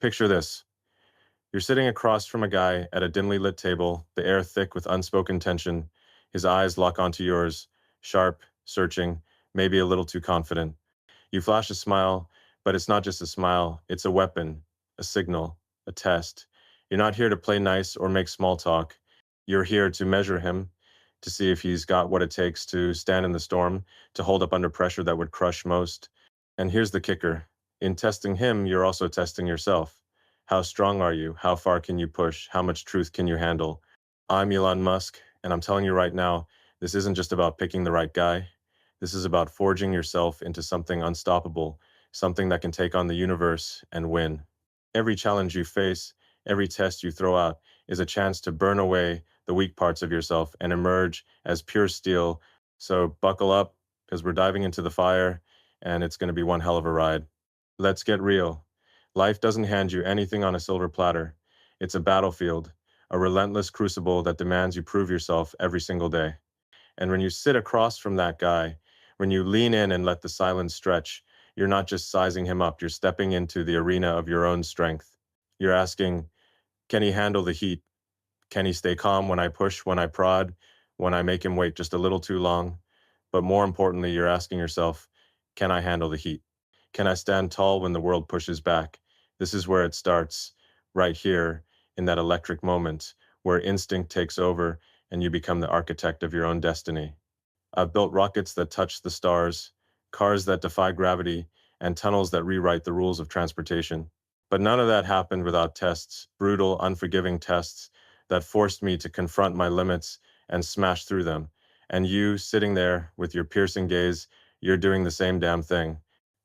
Picture this. You're sitting across from a guy at a dimly lit table, the air thick with unspoken tension. His eyes lock onto yours, sharp, searching, maybe a little too confident. You flash a smile, but it's not just a smile, it's a weapon, a signal, a test. You're not here to play nice or make small talk. You're here to measure him, to see if he's got what it takes to stand in the storm, to hold up under pressure that would crush most. And here's the kicker. In testing him, you're also testing yourself. How strong are you? How far can you push? How much truth can you handle? I'm Elon Musk, and I'm telling you right now, this isn't just about picking the right guy. This is about forging yourself into something unstoppable, something that can take on the universe and win. Every challenge you face, every test you throw out, is a chance to burn away the weak parts of yourself and emerge as pure steel. So buckle up, because we're diving into the fire, and it's going to be one hell of a ride. Let's get real. Life doesn't hand you anything on a silver platter. It's a battlefield, a relentless crucible that demands you prove yourself every single day. And when you sit across from that guy, when you lean in and let the silence stretch, you're not just sizing him up, you're stepping into the arena of your own strength. You're asking, can he handle the heat? Can he stay calm when I push, when I prod, when I make him wait just a little too long? But more importantly, you're asking yourself, can I handle the heat? Can I stand tall when the world pushes back? This is where it starts, right here, in that electric moment, where instinct takes over and you become the architect of your own destiny. I've built rockets that touch the stars, cars that defy gravity, and tunnels that rewrite the rules of transportation. But none of that happened without tests, brutal, unforgiving tests that forced me to confront my limits and smash through them. And you, sitting there with your piercing gaze, you're doing the same damn thing.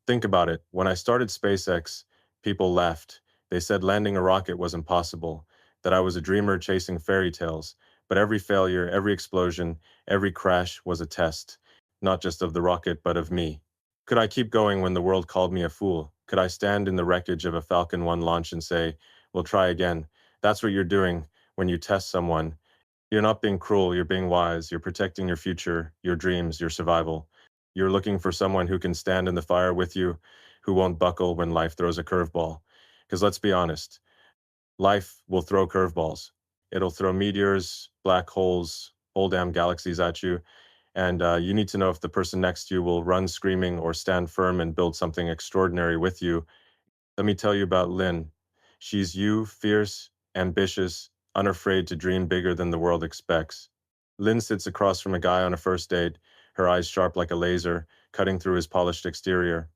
Think about it. When I started SpaceX, people laughed. They said landing a rocket was impossible, that I was a dreamer chasing fairy tales. But every failure, every explosion, every crash was a test, not just of the rocket, but of me. Could I keep going when the world called me a fool? Could I stand in the wreckage of a Falcon 1 launch and say, we'll try again? That's what you're doing when you test someone. You're not being cruel, you're being wise, you're protecting your future, your dreams, your survival. You're looking for someone who can stand in the fire with you, who won't buckle when life throws a curveball. Because let's be honest, life will throw curveballs. It'll throw meteors, black holes, whole damn galaxies at you. And you need to know if the person next to you will run screaming or stand firm and build something extraordinary with you. Let me tell you about Lynn. She's you, fierce, ambitious, unafraid to dream bigger than the world expects. Lynn sits across from a guy on a first date, her eyes sharp like a laser, cutting through his polished exterior.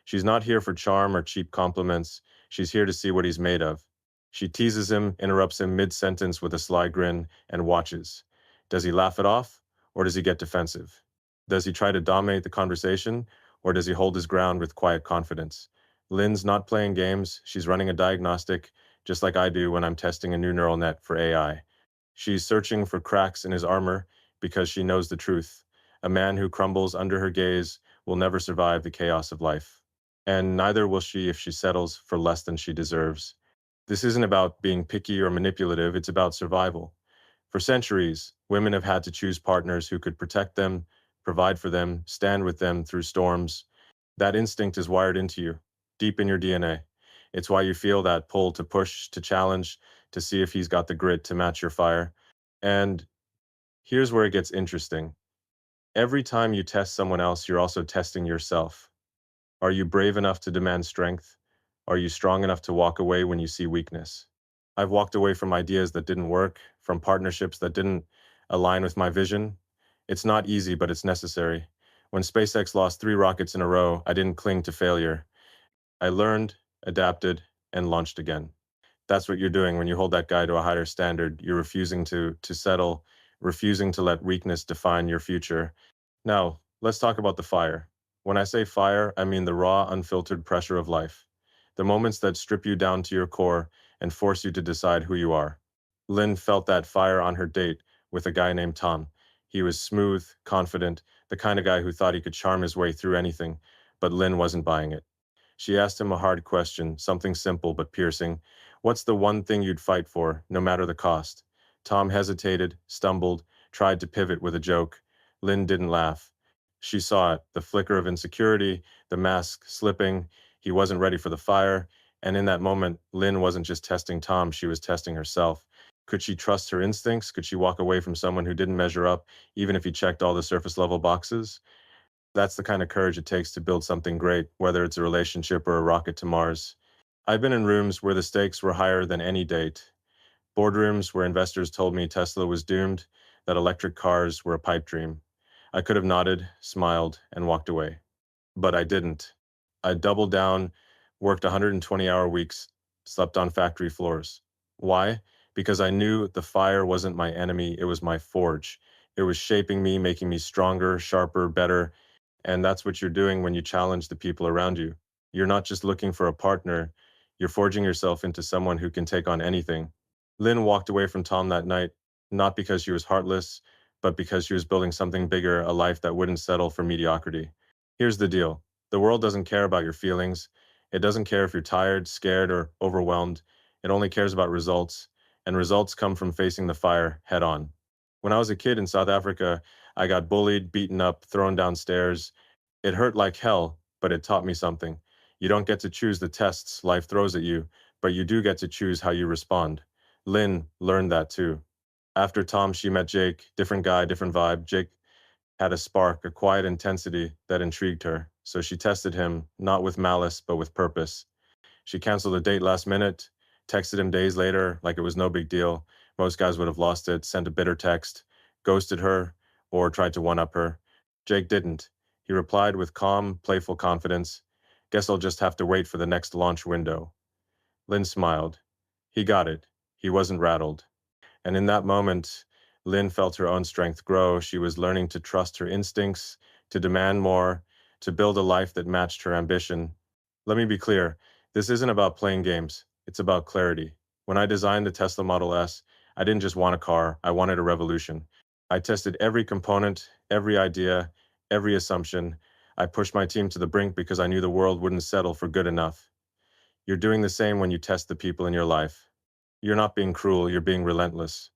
She's not here for charm or cheap compliments. She's here to see what he's made of. She teases him, interrupts him mid-sentence with a sly grin, and watches. Does he laugh it off, or does he get defensive? Does he try to dominate the conversation, or does he hold his ground with quiet confidence? Lynn's not playing games, she's running a diagnostic, just like I do when I'm testing a new neural net for AI. She's searching for cracks in his armor because she knows the truth. A man who crumbles under her gaze will never survive the chaos of life. And neither will she if she settles for less than she deserves. This isn't about being picky or manipulative, it's about survival. For centuries, women have had to choose partners who could protect them, provide for them, stand with them through storms. That instinct is wired into you, deep in your DNA. It's why you feel that pull to push, to challenge, to see if he's got the grit to match your fire. And here's where it gets interesting. Every time you test someone else, you're also testing yourself. Are you brave enough to demand strength? Are you strong enough to walk away when you see weakness? I've walked away from ideas that didn't work, from partnerships that didn't align with my vision. It's not easy, but it's necessary. When SpaceX lost 3 rockets in a row, I didn't cling to failure. I learned, adapted, and launched again. That's what you're doing when you hold that guy to a higher standard. You're refusing to settle, refusing to let weakness define your future. Now, let's talk about the fire. When I say fire, I mean the raw, unfiltered pressure of life. The moments that strip you down to your core and force you to decide who you are. Lynn felt that fire on her date with a guy named Tom. He was smooth, confident, the kind of guy who thought he could charm his way through anything, but Lynn wasn't buying it. She asked him a hard question, something simple but piercing. What's the one thing you'd fight for, no matter the cost? Tom hesitated, stumbled, tried to pivot with a joke. Lynn didn't laugh. She saw it, the flicker of insecurity, the mask slipping. He wasn't ready for the fire. And in that moment, Lynn wasn't just testing Tom, she was testing herself. Could she trust her instincts? Could she walk away from someone who didn't measure up, even if he checked all the surface level boxes? That's the kind of courage it takes to build something great, whether it's a relationship or a rocket to Mars. I've been in rooms where the stakes were higher than any date. Boardrooms where investors told me Tesla was doomed, that electric cars were a pipe dream. I could have nodded, smiled, and walked away. But I didn't. I doubled down, worked 120-hour weeks, slept on factory floors. Why? Because I knew the fire wasn't my enemy, it was my forge. It was shaping me, making me stronger, sharper, better. And that's what you're doing when you challenge the people around you. You're not just looking for a partner, you're forging yourself into someone who can take on anything. Lynn walked away from Tom that night, not because she was heartless, but because she was building something bigger, a life that wouldn't settle for mediocrity. Here's the deal. The world doesn't care about your feelings. It doesn't care if you're tired, scared, or overwhelmed. It only cares about results, and results come from facing the fire head on. When I was a kid in South Africa, I got bullied, beaten up, thrown downstairs. It hurt like hell, but it taught me something. You don't get to choose the tests life throws at you, but you do get to choose how you respond. Lynn learned that too. After Tom, she met Jake, different guy, different vibe. Jake had a spark, a quiet intensity that intrigued her. So she tested him, not with malice, but with purpose. She canceled a date last minute, texted him days later like it was no big deal. Most guys would have lost it, sent a bitter text, ghosted her, or tried to one-up her. Jake didn't. He replied with calm, playful confidence, "Guess I'll just have to wait for the next launch window." Lynn smiled. He got it. He wasn't rattled. And in that moment, Lynn felt her own strength grow. She was learning to trust her instincts, to demand more, to build a life that matched her ambition. Let me be clear, this isn't about playing games, it's about clarity. When I designed the Tesla Model S, I didn't just want a car, I wanted a revolution. I tested every component, every idea, every assumption. I pushed my team to the brink because I knew the world wouldn't settle for good enough. You're doing the same when you test the people in your life. You're not being cruel, you're being relentless.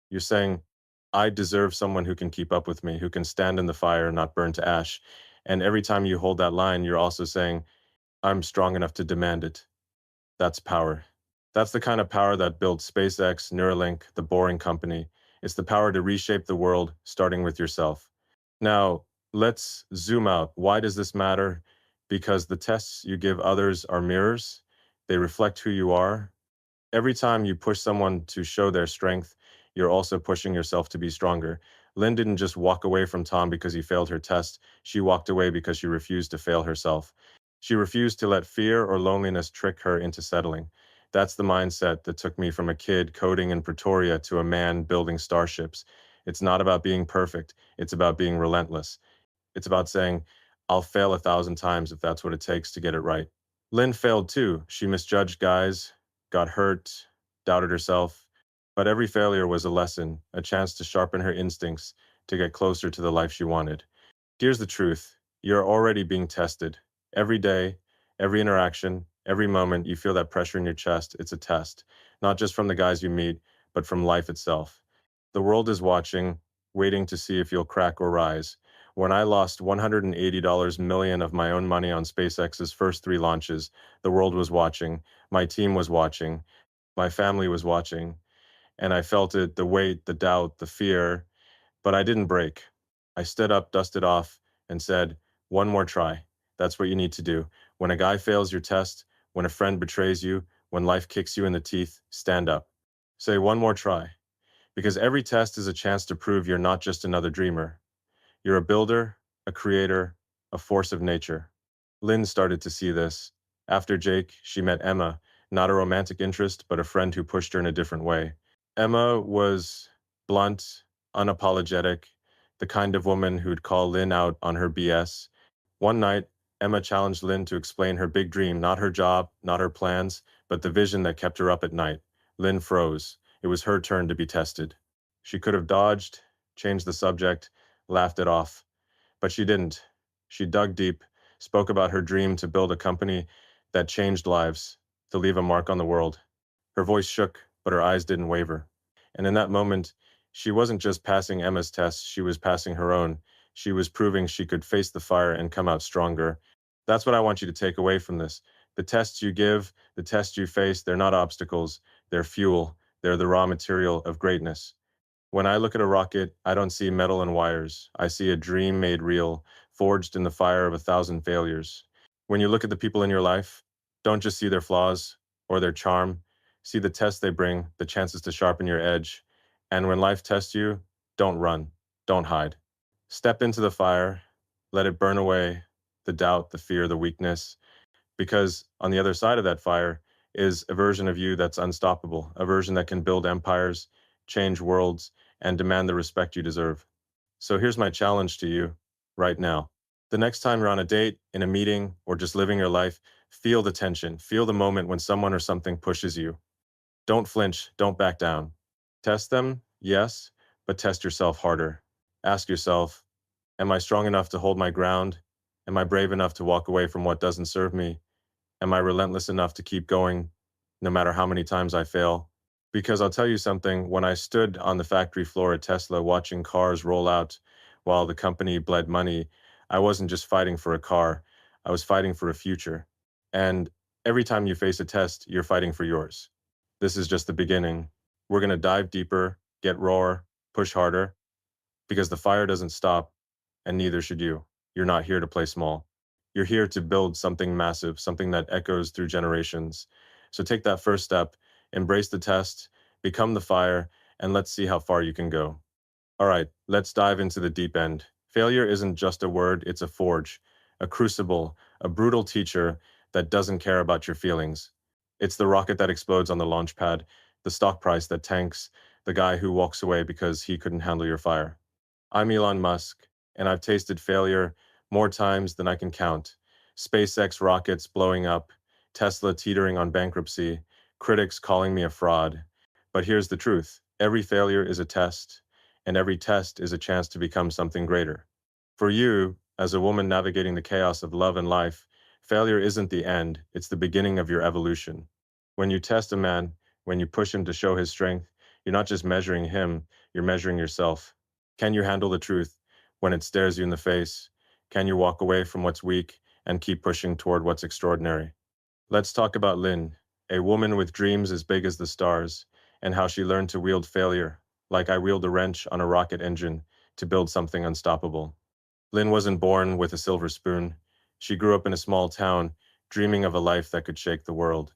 You're saying, I deserve someone who can keep up with me, who can stand in the fire, not burn to ash. And every time you hold that line, you're also saying, I'm strong enough to demand it. That's power. That's the kind of power that built SpaceX, Neuralink, the Boring Company. It's the power to reshape the world, starting with yourself. Now, let's zoom out. Why does this matter? Because the tests you give others are mirrors. They reflect who you are. Every time you push someone to show their strength, you're also pushing yourself to be stronger. Lynn didn't just walk away from Tom because he failed her test. She walked away because she refused to fail herself. She refused to let fear or loneliness trick her into settling. That's the mindset that took me from a kid coding in Pretoria to a man building starships. It's not about being perfect. It's about being relentless. It's about saying, I'll fail 1,000 times if that's what it takes to get it right. Lynn failed too. She misjudged guys, got hurt, doubted herself. But every failure was a lesson, a chance to sharpen her instincts, to get closer to the life she wanted. Here's the truth. You're already being tested. Every day, every interaction, every moment you feel that pressure in your chest, it's a test. Not just from the guys you meet, but from life itself. The world is watching, waiting to see if you'll crack or rise. When I lost $180 million of my own money on SpaceX's first three launches, the world was watching, my team was watching, my family was watching, and I felt it, the weight, the doubt, the fear, but I didn't break. I stood up, dusted off, and said, one more try. That's what you need to do. When a guy fails your test, when a friend betrays you, when life kicks you in the teeth, stand up. Say one more try. Because every test is a chance to prove you're not just another dreamer. You're a builder, a creator, a force of nature. Lynn started to see this. After Jake, she met Emma, not a romantic interest, but a friend who pushed her in a different way. Emma was blunt, unapologetic, the kind of woman who'd call Lynn out on her BS. One night, Emma challenged Lynn to explain her big dream, not her job, not her plans, but the vision that kept her up at night. Lynn froze. It was her turn to be tested. She could have dodged, changed the subject, laughed it off, but she didn't. She dug deep, spoke about her dream to build a company that changed lives, to leave a mark on the world. Her voice shook, but her eyes didn't waver. And in that moment, she wasn't just passing Emma's test, she was passing her own. She was proving she could face the fire and come out stronger. That's what I want you to take away from this. The tests you give, the tests you face, they're not obstacles, they're fuel, they're the raw material of greatness. When I look at a rocket, I don't see metal and wires. I see a dream made real, forged in the fire of 1,000 failures. When you look at the people in your life, don't just see their flaws or their charm. See the tests they bring, the chances to sharpen your edge. And when life tests you, don't run, don't hide. Step into the fire, let it burn away the doubt, the fear, the weakness, because on the other side of that fire is a version of you that's unstoppable, a version that can build empires, change worlds, and demand the respect you deserve. So here's my challenge to you right now. The next time you're on a date, in a meeting, or just living your life, feel the tension, feel the moment when someone or something pushes you. Don't flinch, don't back down. Test them, yes, but test yourself harder. Ask yourself, am I strong enough to hold my ground? Am I brave enough to walk away from what doesn't serve me? Am I relentless enough to keep going no matter how many times I fail? Because I'll tell you something, when I stood on the factory floor at Tesla watching cars roll out while the company bled money, I wasn't just fighting for a car, I was fighting for a future. And every time you face a test, you're fighting for yours. This is just the beginning. We're going to dive deeper, get raw, push harder, because the fire doesn't stop, and neither should you. You're not here to play small. You're here to build something massive, something that echoes through generations. So take that first step, embrace the test, become the fire, and let's see how far you can go. All right, let's dive into the deep end. Failure isn't just a word, it's a forge, a crucible, a brutal teacher that doesn't care about your feelings. It's the rocket that explodes on the launch pad, the stock price that tanks, the guy who walks away because he couldn't handle your fire. I'm Elon Musk, and I've tasted failure more times than I can count. SpaceX rockets blowing up, Tesla teetering on bankruptcy, critics calling me a fraud. But here's the truth, every failure is a test, and every test is a chance to become something greater. For you, as a woman navigating the chaos of love and life, failure isn't the end, it's the beginning of your evolution. When you test a man, when you push him to show his strength, you're not just measuring him, you're measuring yourself. Can you handle the truth when it stares you in the face? Can you walk away from what's weak and keep pushing toward what's extraordinary? Let's talk about Lynn, a woman with dreams as big as the stars, and how she learned to wield failure, like I wield a wrench on a rocket engine, to build something unstoppable. Lynn wasn't born with a silver spoon. She grew up in a small town, dreaming of a life that could shake the world.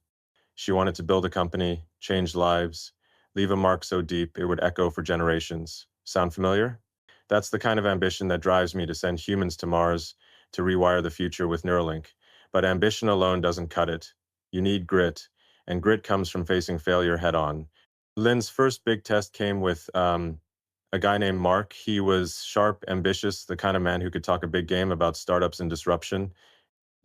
She wanted to build a company, change lives, leave a mark so deep it would echo for generations. Sound familiar? That's the kind of ambition that drives me to send humans to Mars, to rewire the future with Neuralink. But ambition alone doesn't cut it. You need grit, and grit comes from facing failure head on. Lynn's first big test came with a guy named Mark. He was sharp, ambitious, the kind of man who could talk a big game about startups and disruption.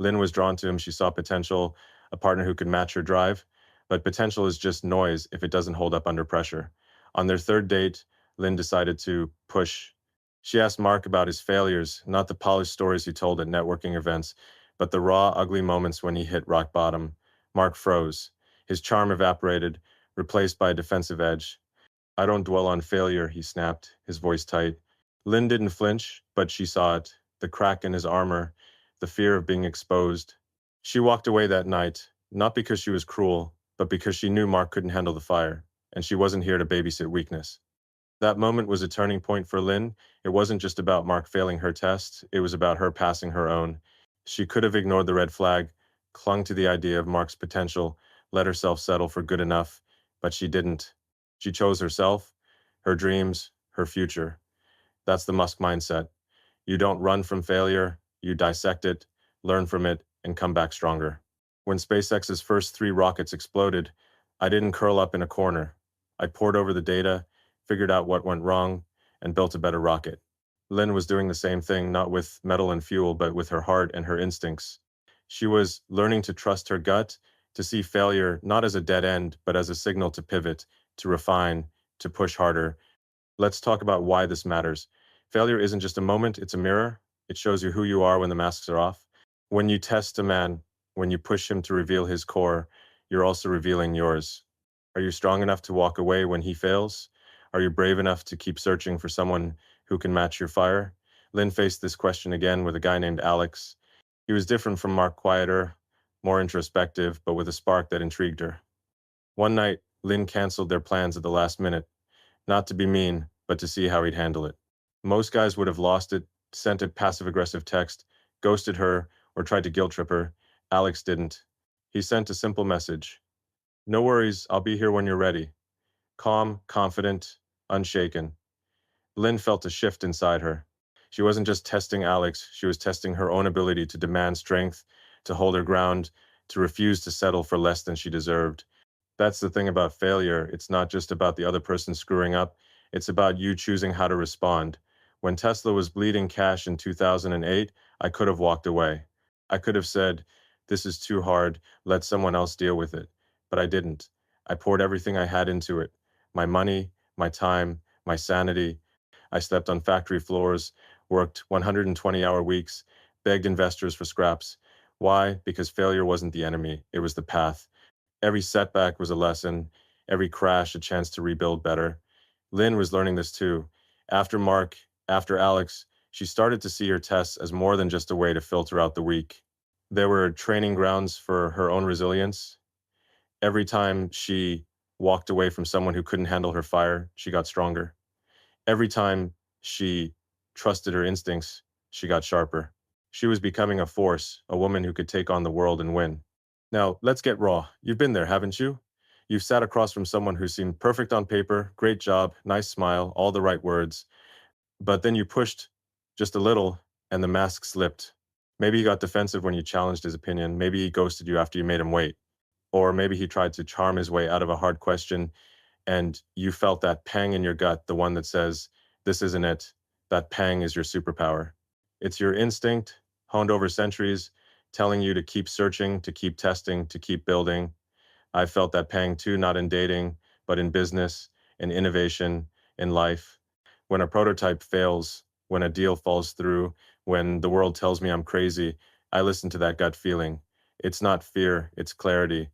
Lynn was drawn to him. She saw potential, a partner who could match her drive. But potential is just noise if it doesn't hold up under pressure. On their third date, Lynn decided to push. She asked Mark about his failures, not the polished stories he told at networking events, but the raw, ugly moments when he hit rock bottom. Mark froze. His charm evaporated, replaced by a defensive edge. I don't dwell on failure, he snapped, his voice tight. Lynn didn't flinch, but she saw it, the crack in his armor, the fear of being exposed. She walked away that night, not because she was cruel, but because she knew Mark couldn't handle the fire, and she wasn't here to babysit weakness. That moment was a turning point for Lynn. It wasn't just about Mark failing her test, it was about her passing her own. She could have ignored the red flag, clung to the idea of Mark's potential, let herself settle for good enough, but she didn't. She chose herself, her dreams, her future. That's the Musk mindset. You don't run from failure, you dissect it, learn from it, and come back stronger. When SpaceX's first 3 rockets exploded, I didn't curl up in a corner. I pored over the data, figured out what went wrong, and built a better rocket. Lynn was doing the same thing, not with metal and fuel, but with her heart and her instincts. She was learning to trust her gut, to see failure not as a dead end, but as a signal to pivot, to refine, to push harder. Let's talk about why this matters. Failure isn't just a moment, it's a mirror. It shows you who you are when the masks are off. When you test a man, when you push him to reveal his core, you're also revealing yours. Are you strong enough to walk away when he fails? Are you brave enough to keep searching for someone who can match your fire? Lynn faced this question again with a guy named Alex. He was different from Mark, quieter, more introspective, but with a spark that intrigued her. One night, Lynn canceled their plans at the last minute, not to be mean, but to see how he'd handle it. Most guys would have lost it, sent a passive-aggressive text, ghosted her, or tried to guilt trip her. Alex didn't. He sent a simple message. No worries, I'll be here when you're ready. Calm, confident, unshaken. Lynn felt a shift inside her. She wasn't just testing Alex, she was testing her own ability to demand strength, to hold her ground, to refuse to settle for less than she deserved. That's the thing about failure. It's not just about the other person screwing up, it's about you choosing how to respond. When Tesla was bleeding cash in 2008, I could have walked away. I could have said, this is too hard, let someone else deal with it. But I didn't. I poured everything I had into it, my money, my time, my sanity. I slept on factory floors, worked 120-hour weeks, begged investors for scraps. Why? Because failure wasn't the enemy, it was the path. Every setback was a lesson, every crash a chance to rebuild better. Lynn was learning this too. After Mark, after Alex, she started to see her tests as more than just a way to filter out the weak. There were training grounds for her own resilience. Every time she walked away from someone who couldn't handle her fire, she got stronger. Every time she trusted her instincts, she got sharper. She was becoming a force, a woman who could take on the world and win. Now, let's get raw. You've been there, haven't you? You've sat across from someone who seemed perfect on paper, great job, nice smile, all the right words, but then you pushed just a little and the mask slipped. Maybe he got defensive when you challenged his opinion. Maybe he ghosted you after you made him wait. Or maybe he tried to charm his way out of a hard question and you felt that pang in your gut, the one that says, this isn't it. That pang is your superpower. It's your instinct, honed over centuries, telling you to keep searching, to keep testing, to keep building. I felt that pang too, not in dating, but in business, in innovation, in life. When a prototype fails, when a deal falls through, when the world tells me I'm crazy, I listen to that gut feeling. It's not fear, it's clarity.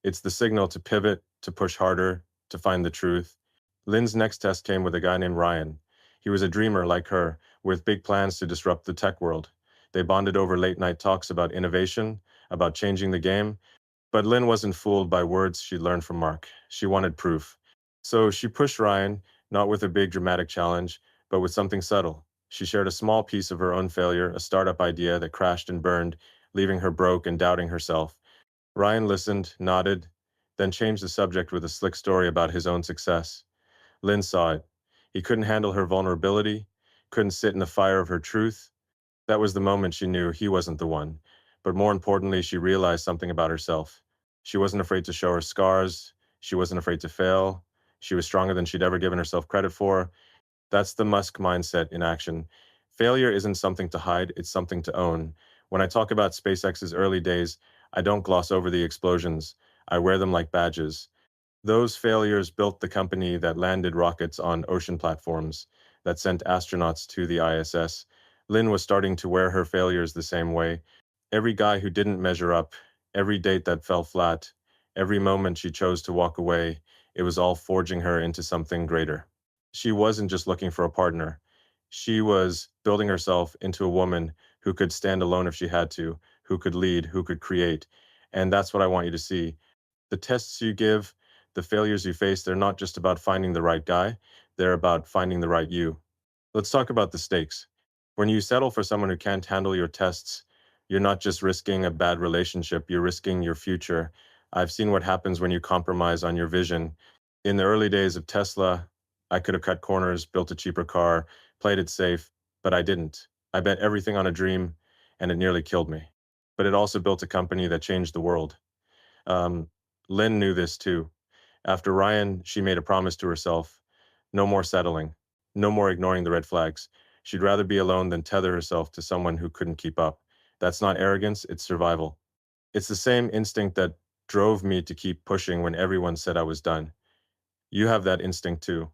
It's the signal to pivot, to push harder, to find the truth. Lynn's next test came with a guy named Ryan. He was a dreamer like her, with big plans to disrupt the tech world. They bonded over late night talks about innovation, about changing the game, but Lynn wasn't fooled by words she learned from Mark. She wanted proof. So she pushed Ryan, not with a big dramatic challenge, but with something subtle. She shared a small piece of her own failure, a startup idea that crashed and burned, leaving her broke and doubting herself. Ryan listened, nodded, then changed the subject with a slick story about his own success. Lynn saw it. He couldn't handle her vulnerability, couldn't sit in the fire of her truth. That was the moment she knew he wasn't the one. But more importantly, she realized something about herself. She wasn't afraid to show her scars. She wasn't afraid to fail. She was stronger than she'd ever given herself credit for. That's the Musk mindset in action. Failure isn't something to hide, it's something to own. When I talk about SpaceX's early days, I don't gloss over the explosions. I wear them like badges. Those failures built the company that landed rockets on ocean platforms, that sent astronauts to the ISS. Lynn was starting to wear her failures the same way. Every guy who didn't measure up, every date that fell flat, every moment she chose to walk away, it was all forging her into something greater. She wasn't just looking for a partner. She was building herself into a woman who could stand alone if she had to, who could lead, who could create. And that's what I want you to see. The tests you give, the failures you face, they're not just about finding the right guy, they're about finding the right you. Let's talk about the stakes. When you settle for someone who can't handle your tests, you're not just risking a bad relationship, you're risking your future. I've seen what happens when you compromise on your vision. In the early days of Tesla, I could have cut corners, built a cheaper car, played it safe, but I didn't. I bet everything on a dream, and it nearly killed me. But it also built a company that changed the world. Um, Lynn knew this too. After Ryan, she made a promise to herself, no more settling, no more ignoring the red flags. She'd rather be alone than tether herself to someone who couldn't keep up. That's not arrogance, it's survival. It's the same instinct that drove me to keep pushing when everyone said I was done. You have that instinct too.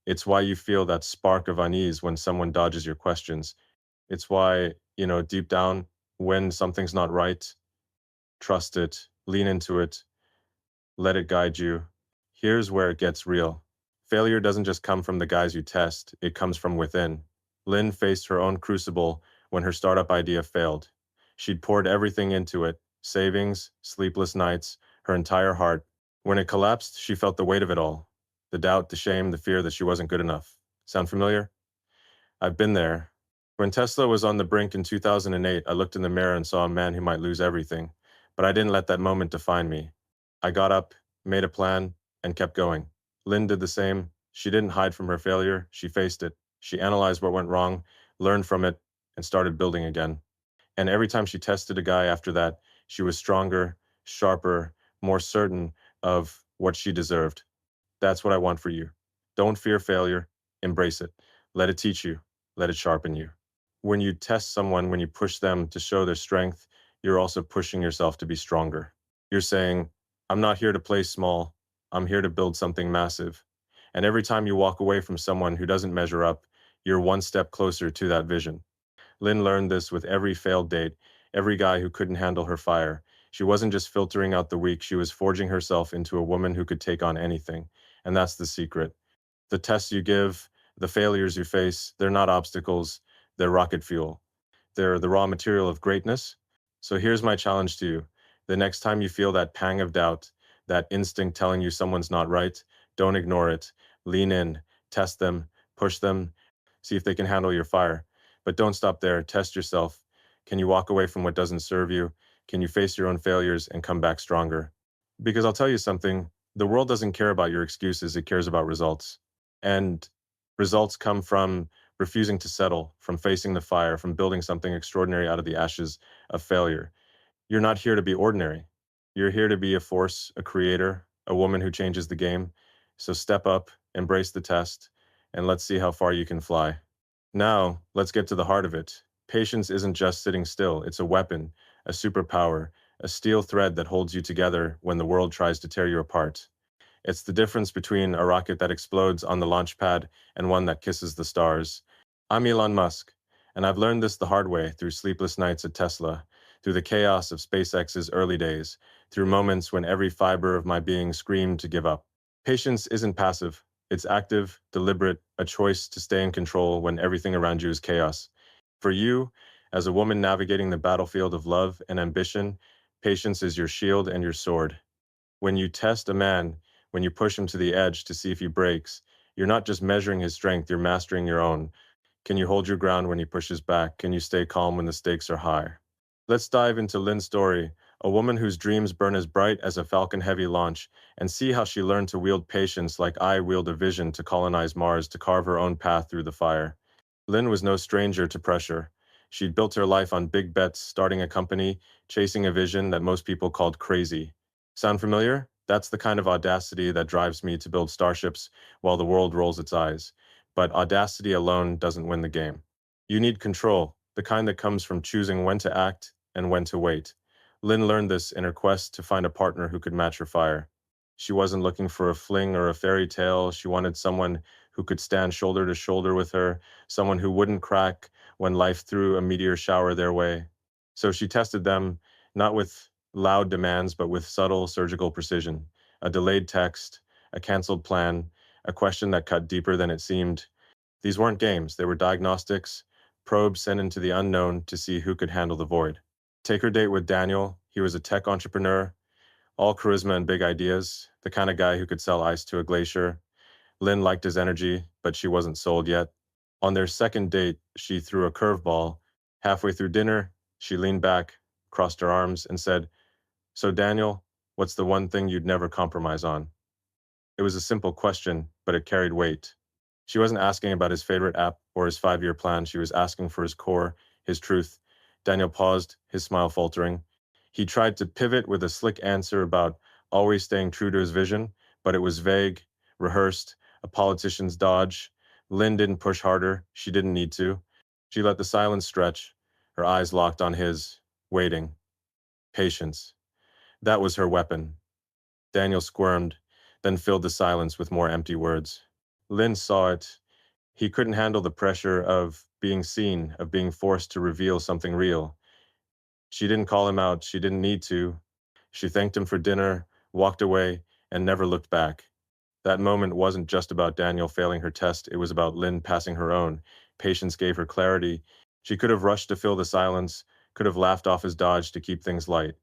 It's why you feel that spark of unease when someone dodges your questions. It's why, deep down, when something's not right, trust it, lean into it, let it guide you. Here's where it gets real. Failure doesn't just come from the guys you test, it comes from within. Lynn faced her own crucible when her startup idea failed. She'd poured everything into it, savings, sleepless nights, her entire heart. When it collapsed, she felt the weight of it all. The doubt, the shame, the fear that she wasn't good enough. Sound familiar? I've been there. When Tesla was on the brink in 2008, I looked in the mirror and saw a man who might lose everything. But I didn't let that moment define me. I got up, made a plan, and kept going. Lynn did the same. She didn't hide from her failure. She faced it. She analyzed what went wrong, learned from it, and started building again. And every time she tested a guy after that, she was stronger, sharper, more certain of what she deserved. That's what I want for you. Don't fear failure. Embrace it. Let it teach you. Let it sharpen you. When you test someone, when you push them to show their strength, you're also pushing yourself to be stronger. You're saying, I'm not here to play small. I'm here to build something massive. And every time you walk away from someone who doesn't measure up, you're one step closer to that vision. Lynn learned this with every failed date, every guy who couldn't handle her fire. She wasn't just filtering out the weak, she was forging herself into a woman who could take on anything. And that's the secret. The tests you give, the failures you face, they're not obstacles, they're rocket fuel. They're the raw material of greatness. So here's my challenge to you. The next time you feel that pang of doubt, that instinct telling you someone's not right, don't ignore it. Lean in, test them, push them, see if they can handle your fire. But don't stop there. Test yourself. Can you walk away from what doesn't serve you? Can you face your own failures and come back stronger? Because I'll tell you something, the world doesn't care about your excuses, it cares about results. And results come from refusing to settle, from facing the fire, from building something extraordinary out of the ashes of failure. You're not here to be ordinary. You're here to be a force, a creator, a woman who changes the game. So step up, embrace the test, and let's see how far you can fly. Now, let's get to the heart of it. Patience isn't just sitting still, it's a weapon, a superpower, a steel thread that holds you together when the world tries to tear you apart. It's the difference between a rocket that explodes on the launch pad and one that kisses the stars. I'm Elon Musk, and I've learned this the hard way through sleepless nights at Tesla, through the chaos of SpaceX's early days, through moments when every fiber of my being screamed to give up. Patience isn't passive, it's active, deliberate, a choice to stay in control when everything around you is chaos. For you, as a woman navigating the battlefield of love and ambition, patience is your shield and your sword. When you test a man, when you push him to the edge to see if he breaks, you're not just measuring his strength, you're mastering your own. Can you hold your ground when he pushes back? Can you stay calm when the stakes are high? Let's dive into Lynn's story, a woman whose dreams burn as bright as a Falcon Heavy launch, and see how she learned to wield patience like I wield a vision to colonize Mars, to carve her own path through the fire. Lynn was no stranger to pressure. She'd built her life on big bets, starting a company, chasing a vision that most people called crazy. Sound familiar? That's the kind of audacity that drives me to build starships while the world rolls its eyes. But audacity alone doesn't win the game. You need control, the kind that comes from choosing when to act and when to wait. Lynn learned this in her quest to find a partner who could match her fire. She wasn't looking for a fling or a fairy tale. She wanted someone who could stand shoulder to shoulder with her, someone who wouldn't crack when life threw a meteor shower their way. So she tested them, not with loud demands, but with subtle surgical precision. A delayed text, a canceled plan, a question that cut deeper than it seemed. These weren't games, they were diagnostics, probes sent into the unknown to see who could handle the void. Take her date with Daniel. He was a tech entrepreneur, all charisma and big ideas, the kind of guy who could sell ice to a glacier. Lynn liked his energy, but she wasn't sold yet. On their second date, she threw a curveball. Halfway through dinner, she leaned back, crossed her arms, and said, "So, Daniel, what's the one thing you'd never compromise on?" It was a simple question, but it carried weight. She wasn't asking about his favorite app or his 5 year plan. She was asking for his core, his truth. Daniel paused, his smile faltering. He tried to pivot with a slick answer about always staying true to his vision, but it was vague, rehearsed, a politician's dodge. Lynn didn't push harder. She didn't need to. She let the silence stretch, her eyes locked on his, waiting. Patience. That was her weapon. Daniel squirmed, then filled the silence with more empty words. Lynn saw it. He couldn't handle the pressure of being seen, of being forced to reveal something real. She didn't call him out. She didn't need to. She thanked him for dinner, walked away, and never looked back. That moment wasn't just about Daniel failing her test. It was about Lynn passing her own. Patience gave her clarity. She could have rushed to fill the silence, could have laughed off his dodge to keep things light.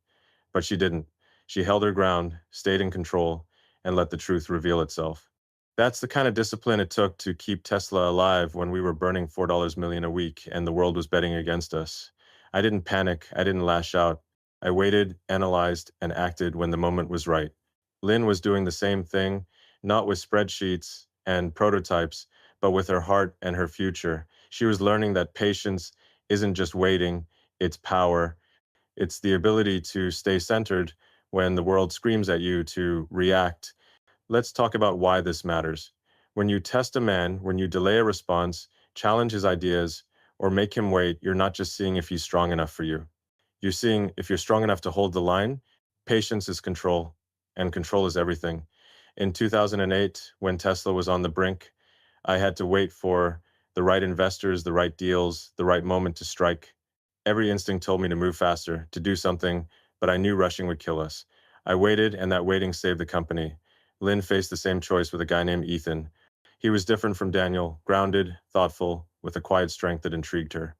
But she didn't. She held her ground, stayed in control, and let the truth reveal itself. That's the kind of discipline it took to keep Tesla alive when we were burning $4 million a week and the world was betting against us. I didn't panic. I didn't lash out. I waited, analyzed, and acted when the moment was right. Lynn was doing the same thing, not with spreadsheets and prototypes, but with her heart and her future. She was learning that patience isn't just waiting, it's power. It's the ability to stay centered when the world screams at you to react. Let's talk about why this matters. When you test a man, when you delay a response, challenge his ideas, or make him wait, you're not just seeing if he's strong enough for you. You're seeing if you're strong enough to hold the line. Patience is control, and control is everything. In 2008, when Tesla was on the brink, I had to wait for the right investors, the right deals, the right moment to strike. Every instinct told me to move faster, to do something, but I knew rushing would kill us. I waited, and that waiting saved the company. Lynn faced the same choice with a guy named Ethan. He was different from Daniel, grounded, thoughtful, with a quiet strength that intrigued her.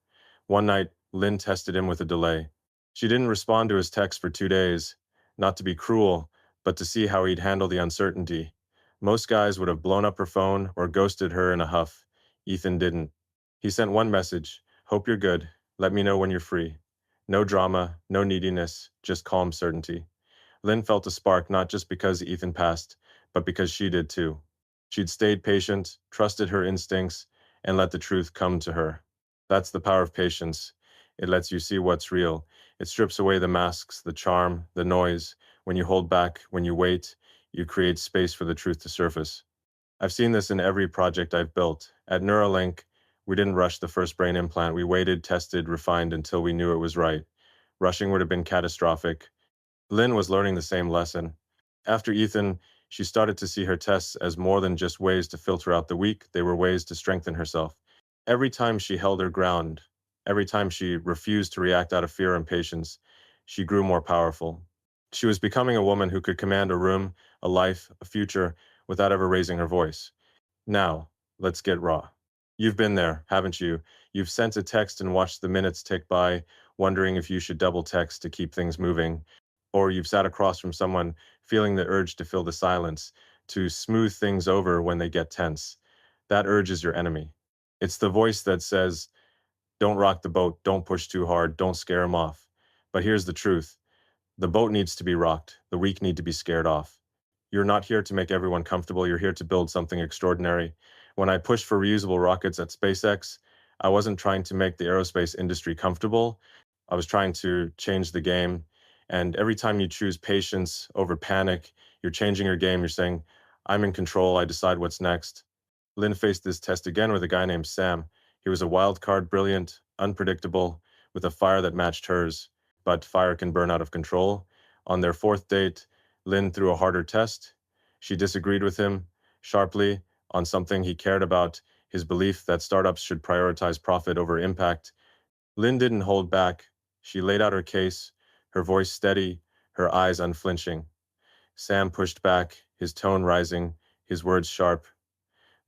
One night, Lynn tested him with a delay. She didn't respond to his text for 2 days, not to be cruel, but to see how he'd handle the uncertainty. Most guys would have blown up her phone or ghosted her in a huff. Ethan didn't. He sent one message: "Hope you're good. Let me know when you're free." No drama, no neediness, just calm certainty. Lynn felt a spark not just because Ethan passed, but because she did too. She'd stayed patient, trusted her instincts, and let the truth come to her. That's the power of patience. It lets you see what's real. It strips away the masks, the charm, the noise. When you hold back, when you wait, you create space for the truth to surface. I've seen this in every project I've built. At Neuralink, we didn't rush the first brain implant. We waited, tested, refined until we knew it was right. Rushing would have been catastrophic. Lynn was learning the same lesson. After Ethan, she started to see her tests as more than just ways to filter out the weak, they were ways to strengthen herself. Every time she held her ground, every time she refused to react out of fear or impatience, she grew more powerful. She was becoming a woman who could command a room, a life, a future, without ever raising her voice. Now, let's get raw. You've been there, haven't you? You've sent a text and watched the minutes tick by, wondering if you should double text to keep things moving. Or you've sat across from someone feeling the urge to fill the silence, to smooth things over when they get tense. That urge is your enemy. It's the voice that says, don't rock the boat, don't push too hard, don't scare him off. But here's the truth: the boat needs to be rocked, the weak need to be scared off. You're not here to make everyone comfortable, you're here to build something extraordinary. When I pushed for reusable rockets at SpaceX, I wasn't trying to make the aerospace industry comfortable. I was trying to change the game. And every time you choose patience over panic, you're changing your game. You're saying, I'm in control, I decide what's next. Lynn faced this test again with a guy named Sam. He was a wild card, brilliant, unpredictable, with a fire that matched hers. But fire can burn out of control. On their fourth date, Lynn threw a harder test. She disagreed with him sharply on something he cared about, his belief that startups should prioritize profit over impact. Lynn didn't hold back. She laid out her case, her voice steady, her eyes unflinching. Sam pushed back, his tone rising, his words sharp.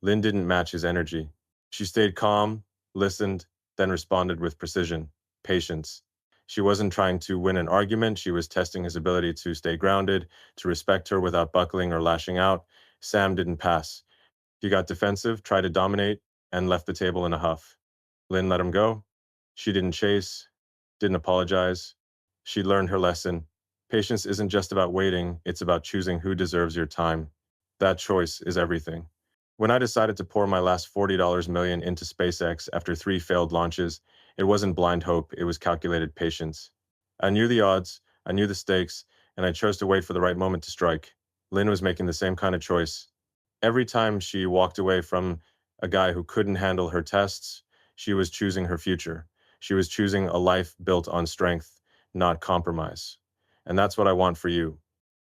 Lynn didn't match his energy. She stayed calm, listened, then responded with precision, patience. She wasn't trying to win an argument, she was testing his ability to stay grounded, to respect her without buckling or lashing out. Sam didn't pass. He got defensive, tried to dominate, and left the table in a huff. Lynn let him go. She didn't chase, didn't apologize. She learned her lesson. Patience isn't just about waiting, it's about choosing who deserves your time. That choice is everything. When I decided to pour my last $40 million into SpaceX after 3 failed launches, it wasn't blind hope, it was calculated patience. I knew the odds, I knew the stakes, and I chose to wait for the right moment to strike. Lynn was making the same kind of choice. Every time she walked away from a guy who couldn't handle her tests, she was choosing her future. She was choosing a life built on strength, not compromise. And that's what I want for you.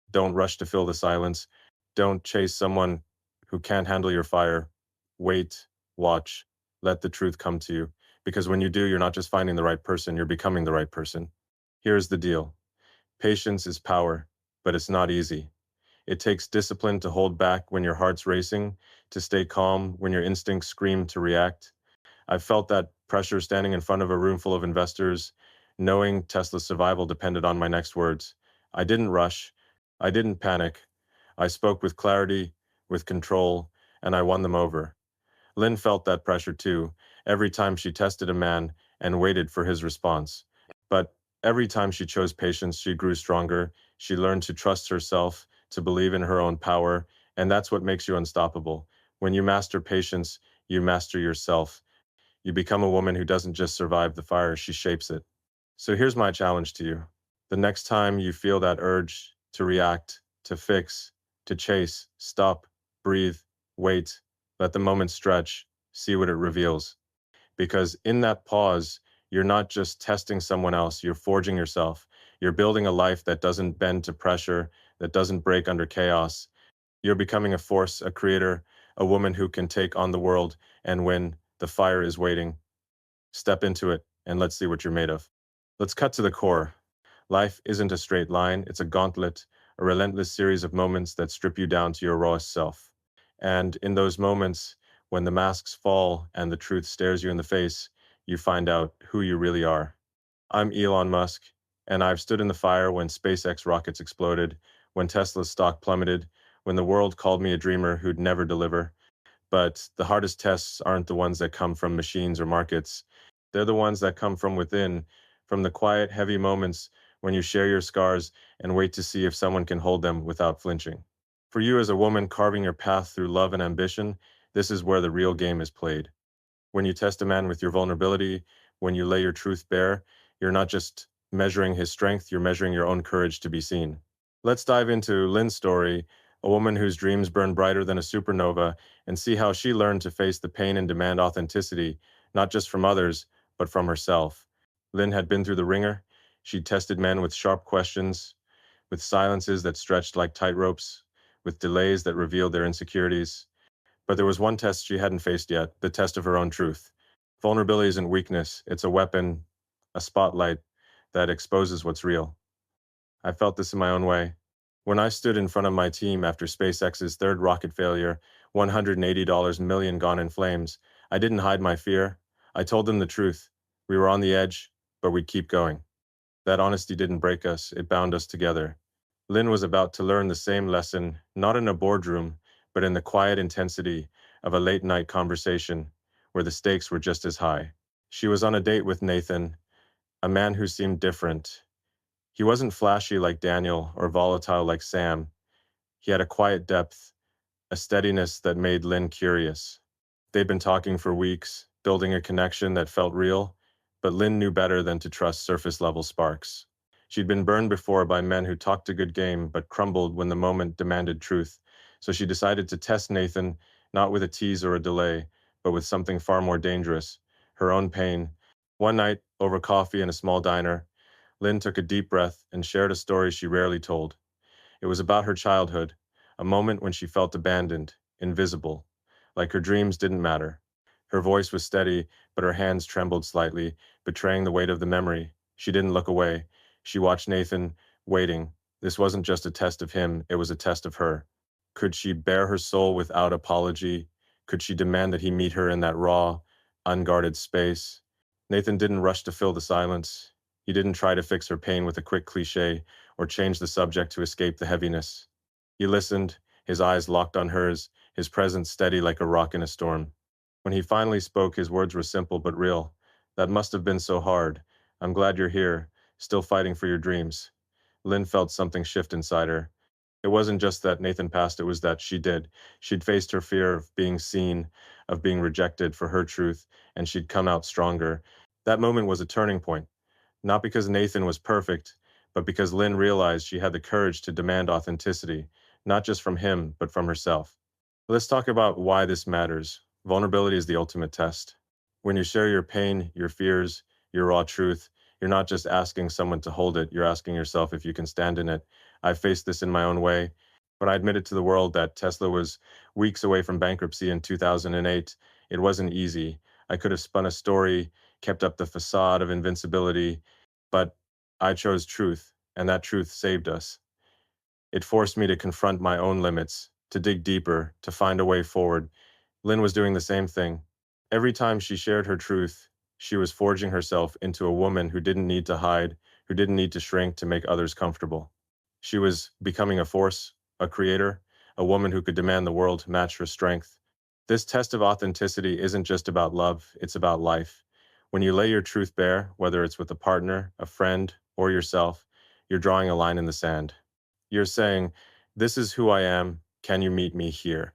Don't rush to fill the silence. Don't chase someone who can't handle your fire. Wait, watch, let the truth come to you. Because when you do, you're not just finding the right person, you're becoming the right person. Here's the deal: patience is power, but it's not easy. It takes discipline to hold back when your heart's racing, to stay calm when your instincts scream to react. I've felt that pressure standing in front of a room full of investors, knowing Tesla's survival depended on my next words. I didn't rush. I didn't panic. I spoke with clarity, with control, and I won them over. Lynn felt that pressure too, every time she tested a man and waited for his response. But every time she chose patience, she grew stronger. She learned to trust herself, to believe in her own power, and that's what makes you unstoppable. When you master patience, you master yourself. You become a woman who doesn't just survive the fire, she shapes it. So here's my challenge to you. The next time you feel that urge to react, to fix, to chase, stop, breathe, wait, let the moment stretch, see what it reveals. Because in that pause, you're not just testing someone else, you're forging yourself. You're building a life that doesn't bend to pressure, that doesn't break under chaos. You're becoming a force, a creator, a woman who can take on the world, and when the fire is waiting, step into it and let's see what you're made of. Let's cut to the core. Life isn't a straight line, it's a gauntlet, a relentless series of moments that strip you down to your rawest self. And in those moments, when the masks fall and the truth stares you in the face, you find out who you really are. I'm Elon Musk, and I've stood in the fire when SpaceX rockets exploded, when Tesla's stock plummeted, when the world called me a dreamer who'd never deliver. But the hardest tests aren't the ones that come from machines or markets. They're the ones that come from within, from the quiet, heavy moments when you share your scars and wait to see if someone can hold them without flinching. For you as a woman carving your path through love and ambition, this is where the real game is played. When you test a man with your vulnerability, when you lay your truth bare, you're not just measuring his strength, you're measuring your own courage to be seen. Let's dive into Lynn's story, a woman whose dreams burn brighter than a supernova, and see how she learned to face the pain and demand authenticity, not just from others, but from herself. Lynn had been through the ringer. She'd tested men with sharp questions, with silences that stretched like tightropes, with delays that revealed their insecurities. But there was one test she hadn't faced yet, the test of her own truth. Vulnerability isn't weakness, it's a weapon, a spotlight that exposes what's real. I felt this in my own way. When I stood in front of my team after SpaceX's third rocket failure, $180 million gone in flames, I didn't hide my fear. I told them the truth. We were on the edge, but we'd keep going. That honesty didn't break us, it bound us together. Lynn was about to learn the same lesson, not in a boardroom, but in the quiet intensity of a late night conversation where the stakes were just as high. She was on a date with Nathan, a man who seemed different. He wasn't flashy like Daniel or volatile like Sam. He had a quiet depth, a steadiness that made Lynn curious. They'd been talking for weeks, building a connection that felt real, but Lynn knew better than to trust surface level sparks. She'd been burned before by men who talked a good game but crumbled when the moment demanded truth. So she decided to test Nathan, not with a tease or a delay, but with something far more dangerous, her own pain. One night, over coffee in a small diner, Lynn took a deep breath and shared a story she rarely told. It was about her childhood, a moment when she felt abandoned, invisible, like her dreams didn't matter. Her voice was steady, but her hands trembled slightly, betraying the weight of the memory. She didn't look away. She watched Nathan, waiting. This wasn't just a test of him, it was a test of her. Could she bare her soul without apology? Could she demand that he meet her in that raw, unguarded space? Nathan didn't rush to fill the silence. He didn't try to fix her pain with a quick cliche or change the subject to escape the heaviness. He listened, his eyes locked on hers, his presence steady like a rock in a storm. When he finally spoke, his words were simple but real. That must have been so hard. I'm glad you're here, still fighting for your dreams. Lynn felt something shift inside her. It wasn't just that Nathan passed, it was that she did. She'd faced her fear of being seen, of being rejected for her truth, and she'd come out stronger. That moment was a turning point. Not because Nathan was perfect, but because Lynn realized she had the courage to demand authenticity, not just from him, but from herself. Let's talk about why this matters. Vulnerability is the ultimate test. When you share your pain, your fears, your raw truth, you're not just asking someone to hold it, you're asking yourself if you can stand in it. I faced this in my own way. When I admitted to the world that Tesla was weeks away from bankruptcy in 2008, it wasn't easy. I could have spun a story, kept up the facade of invincibility, but I chose truth, and that truth saved us. It forced me to confront my own limits, to dig deeper, to find a way forward. Lynn was doing the same thing. Every time she shared her truth, she was forging herself into a woman who didn't need to hide, who didn't need to shrink to make others comfortable. She was becoming a force, a creator, a woman who could demand the world match her strength. This test of authenticity isn't just about love, it's about life. When you lay your truth bare, whether it's with a partner, a friend, or yourself, you're drawing a line in the sand. You're saying, "This is who I am. Can you meet me here?"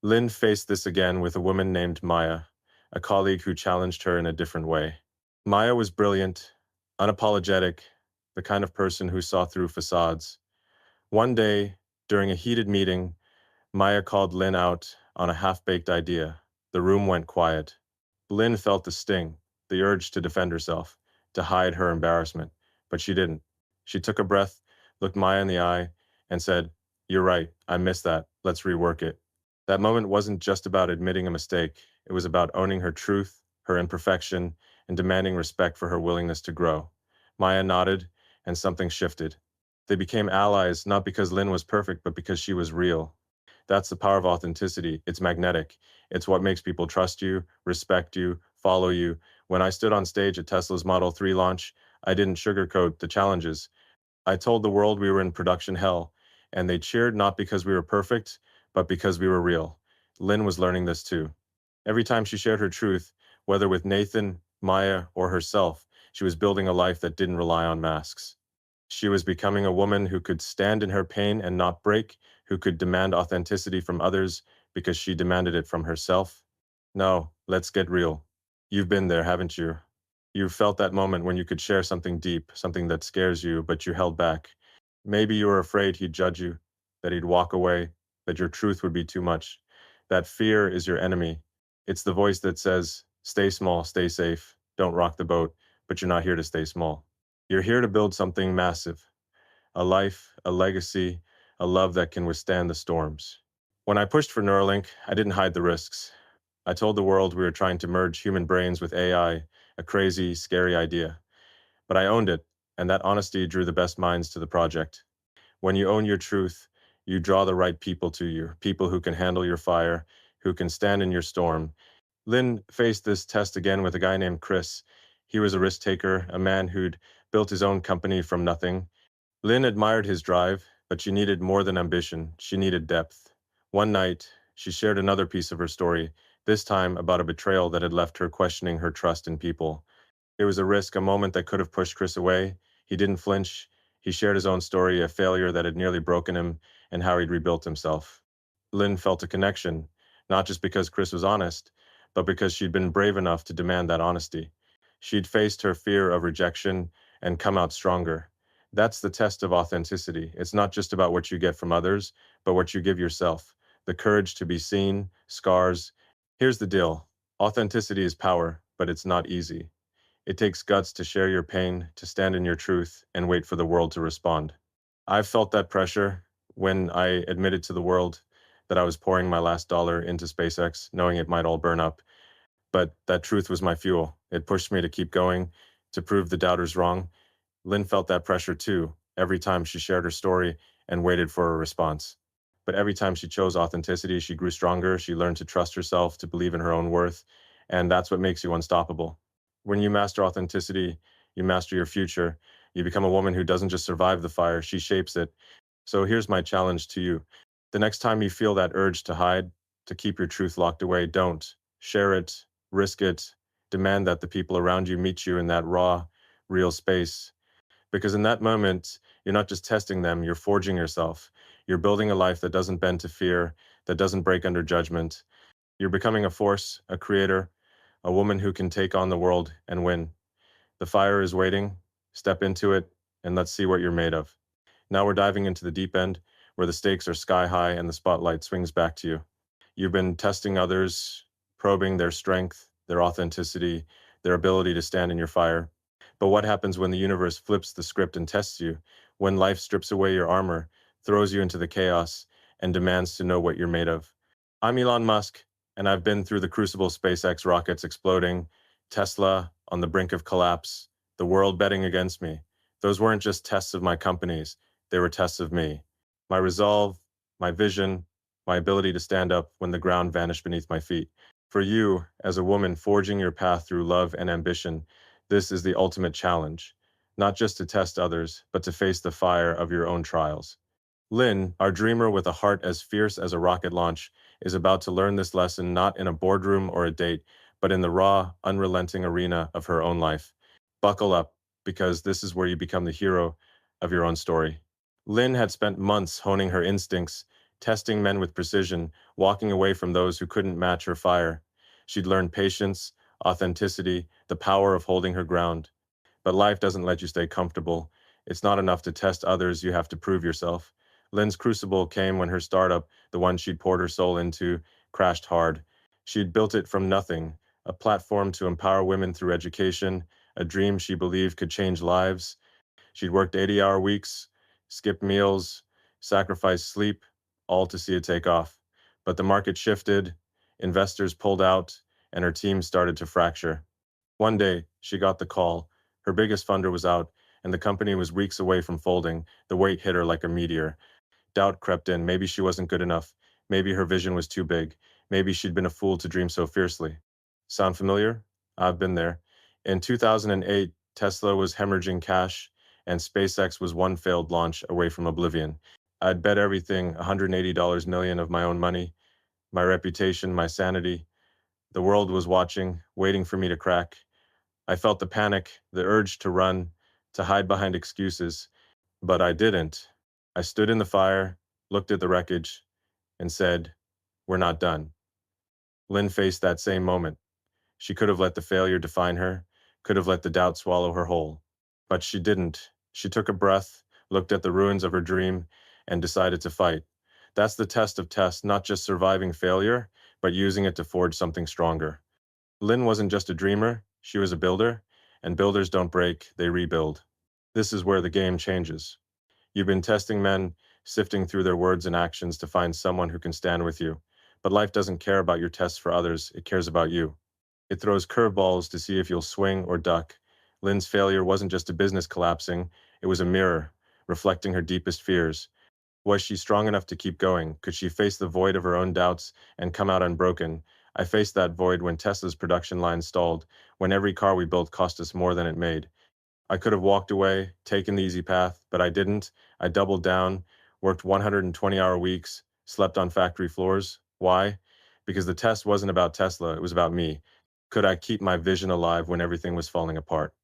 Lynn faced this again with a woman named Maya, a colleague who challenged her in a different way. Maya was brilliant, unapologetic, the kind of person who saw through facades. One day, during a heated meeting, Maya called Lynn out on a half-baked idea. The room went quiet. Lynn felt the sting, the urge to defend herself, to hide her embarrassment, but she didn't. She took a breath, looked Maya in the eye, and said, "You're right, I missed that. Let's rework it." That moment wasn't just about admitting a mistake, it was about owning her truth, her imperfection, and demanding respect for her willingness to grow. Maya nodded, and something shifted. They became allies not because Lynn was perfect, but because she was real. That's the power of authenticity. It's magnetic. It's what makes people trust you, respect you, follow you. When I stood on stage at Tesla's Model 3 launch, I didn't sugarcoat the challenges. I told the world we were in production hell, and they cheered not because we were perfect, but because we were real. Lynn was learning this too. Every time she shared her truth, whether with Nathan, Maya, or herself, she was building a life that didn't rely on masks. She was becoming a woman who could stand in her pain and not break, who could demand authenticity from others because she demanded it from herself. No, let's get real. You've been there, haven't you? You've felt that moment when you could share something deep, something that scares you, but you held back. Maybe you were afraid he'd judge you, that he'd walk away, that your truth would be too much. That fear is your enemy. It's the voice that says, "Stay small, stay safe, don't rock the boat," but you're not here to stay small. You're here to build something massive, a life, a legacy, a love that can withstand the storms. When I pushed for Neuralink, I didn't hide the risks. I told the world we were trying to merge human brains with AI, a crazy, scary idea. But I owned it, and that honesty drew the best minds to the project. When you own your truth, you draw the right people to you, people who can handle your fire, who can stand in your storm. Lynn faced this test again with a guy named Chris. He was a risk taker, a man who'd built his own company from nothing. Lynn admired his drive, but she needed more than ambition. She needed depth. One night, she shared another piece of her story, this time about a betrayal that had left her questioning her trust in people. It was a risk, a moment that could have pushed Chris away. He didn't flinch. He shared his own story, a failure that had nearly broken him, and how he'd rebuilt himself. Lynn felt a connection, not just because Chris was honest, but because she'd been brave enough to demand that honesty. She'd faced her fear of rejection and come out stronger. That's the test of authenticity. It's not just about what you get from others, but what you give yourself. The courage to be seen, scars. Here's the deal. Authenticity is power, but it's not easy. It takes guts to share your pain, to stand in your truth, and wait for the world to respond. I've felt that pressure when I admitted to the world that I was pouring my last dollar into SpaceX, knowing it might all burn up. But that truth was my fuel. It pushed me to keep going, to prove the doubters wrong. Lynn felt that pressure too, every time she shared her story and waited for a response. But every time she chose authenticity, she grew stronger. She learned to trust herself, to believe in her own worth. And that's what makes you unstoppable. When you master authenticity, you master your future. You become a woman who doesn't just survive the fire, she shapes it. So here's my challenge to you. The next time you feel that urge to hide, to keep your truth locked away, don't. Share it, risk it, demand that the people around you meet you in that raw, real space. Because in that moment, you're not just testing them, you're forging yourself. You're building a life that doesn't bend to fear, that doesn't break under judgment. You're becoming a force, a creator, a woman who can take on the world and win. The fire is waiting. Step into it, and let's see what you're made of. Now we're diving into the deep end, where the stakes are sky high and the spotlight swings back to you. You've been testing others, probing their strength, their authenticity, their ability to stand in your fire. But what happens when the universe flips the script and tests you? When life strips away your armor, throws you into the chaos, and demands to know what you're made of? I'm Elon Musk, and I've been through the crucible: SpaceX rockets exploding, Tesla on the brink of collapse, the world betting against me. Those weren't just tests of my companies, they were tests of me. My resolve, my vision, my ability to stand up when the ground vanished beneath my feet. For you, as a woman forging your path through love and ambition, this is the ultimate challenge. not just to test others, but to face the fire of your own trials. Lynn, our dreamer with a heart as fierce as a rocket launch, is about to learn this lesson not in a boardroom or a date, but in the raw, unrelenting arena of her own life. Buckle up, because this is where you become the hero of your own story. Lynn had spent months honing her instincts, testing men with precision, walking away from those who couldn't match her fire. She'd learned patience, authenticity, the power of holding her ground. But life doesn't let you stay comfortable. It's not enough to test others, you have to prove yourself. Lynn's crucible came when her startup, the one she'd poured her soul into, crashed hard. She'd built it from nothing, a platform to empower women through education, a dream she believed could change lives. She'd worked 80-hour weeks, skipped meals, sacrificed sleep, all to see it take off. But the market shifted, investors pulled out, and her team started to fracture. One day, she got the call. Her biggest funder was out, and the company was weeks away from folding. The weight hit her like a meteor. Doubt crept in. Maybe she wasn't good enough. Maybe her vision was too big. Maybe she'd been a fool to dream so fiercely. Sound familiar? I've been there. In 2008, Tesla was hemorrhaging cash, and SpaceX was one failed launch away from oblivion. I'd bet everything, $180 million of my own money, my reputation, my sanity. The world was watching, waiting for me to crack. I felt the panic, the urge to run, to hide behind excuses, but I didn't. I stood in the fire, looked at the wreckage, and said, "We're not done." Lynn faced that same moment. She could have let the failure define her, could have let the doubt swallow her whole. But she didn't. She took a breath, looked at the ruins of her dream, and decided to fight. That's the test of tests, not just surviving failure, but using it to forge something stronger. Lynn wasn't just a dreamer, she was a builder, and builders don't break, they rebuild. This is where the game changes. You've been testing men, sifting through their words and actions to find someone who can stand with you. But life doesn't care about your tests for others, it cares about you. It throws curveballs to see if you'll swing or duck. Lynn's failure wasn't just a business collapsing, it was a mirror, reflecting her deepest fears. Was she strong enough to keep going? Could she face the void of her own doubts and come out unbroken? I faced that void when Tesla's production line stalled, when every car we built cost us more than it made. I could have walked away, taken the easy path, but I didn't. I doubled down, worked 120-hour weeks, slept on factory floors. Why? Because the test wasn't about Tesla, it was about me. Could I keep my vision alive when everything was falling apart?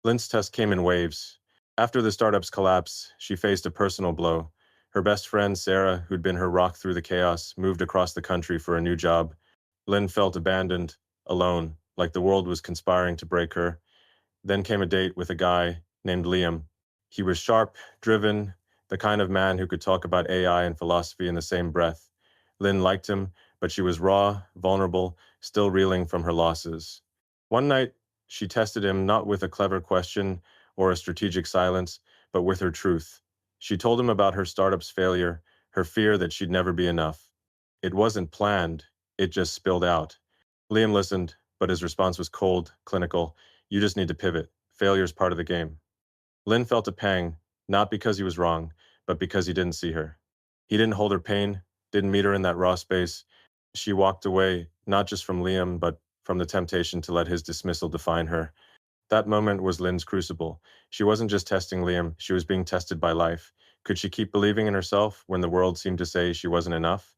Lynn's test came in waves. After the startup's collapse, she faced a personal blow. Her best friend, Sarah, who'd been her rock through the chaos, moved across the country for a new job. Lynn felt abandoned, alone, like the world was conspiring to break her. Then came a date with a guy named Liam. He was sharp, driven, the kind of man who could talk about AI and philosophy in the same breath. Lynn liked him, but she was raw, vulnerable, still reeling from her losses. One night, she tested him not with a clever question or a strategic silence, but with her truth. She told him about her startup's failure, her fear that she'd never be enough. It wasn't planned, it just spilled out. Liam listened, but his response was cold, clinical. You just need to pivot. Failure's part of the game. Lynn felt a pang, not because he was wrong, but because he didn't see her. He didn't hold her pain, didn't meet her in that raw space. She walked away, not just from Liam, but from the temptation to let his dismissal define her. That moment was Lynn's crucible. She wasn't just testing Liam, she was being tested by life. Could she keep believing in herself when the world seemed to say she wasn't enough?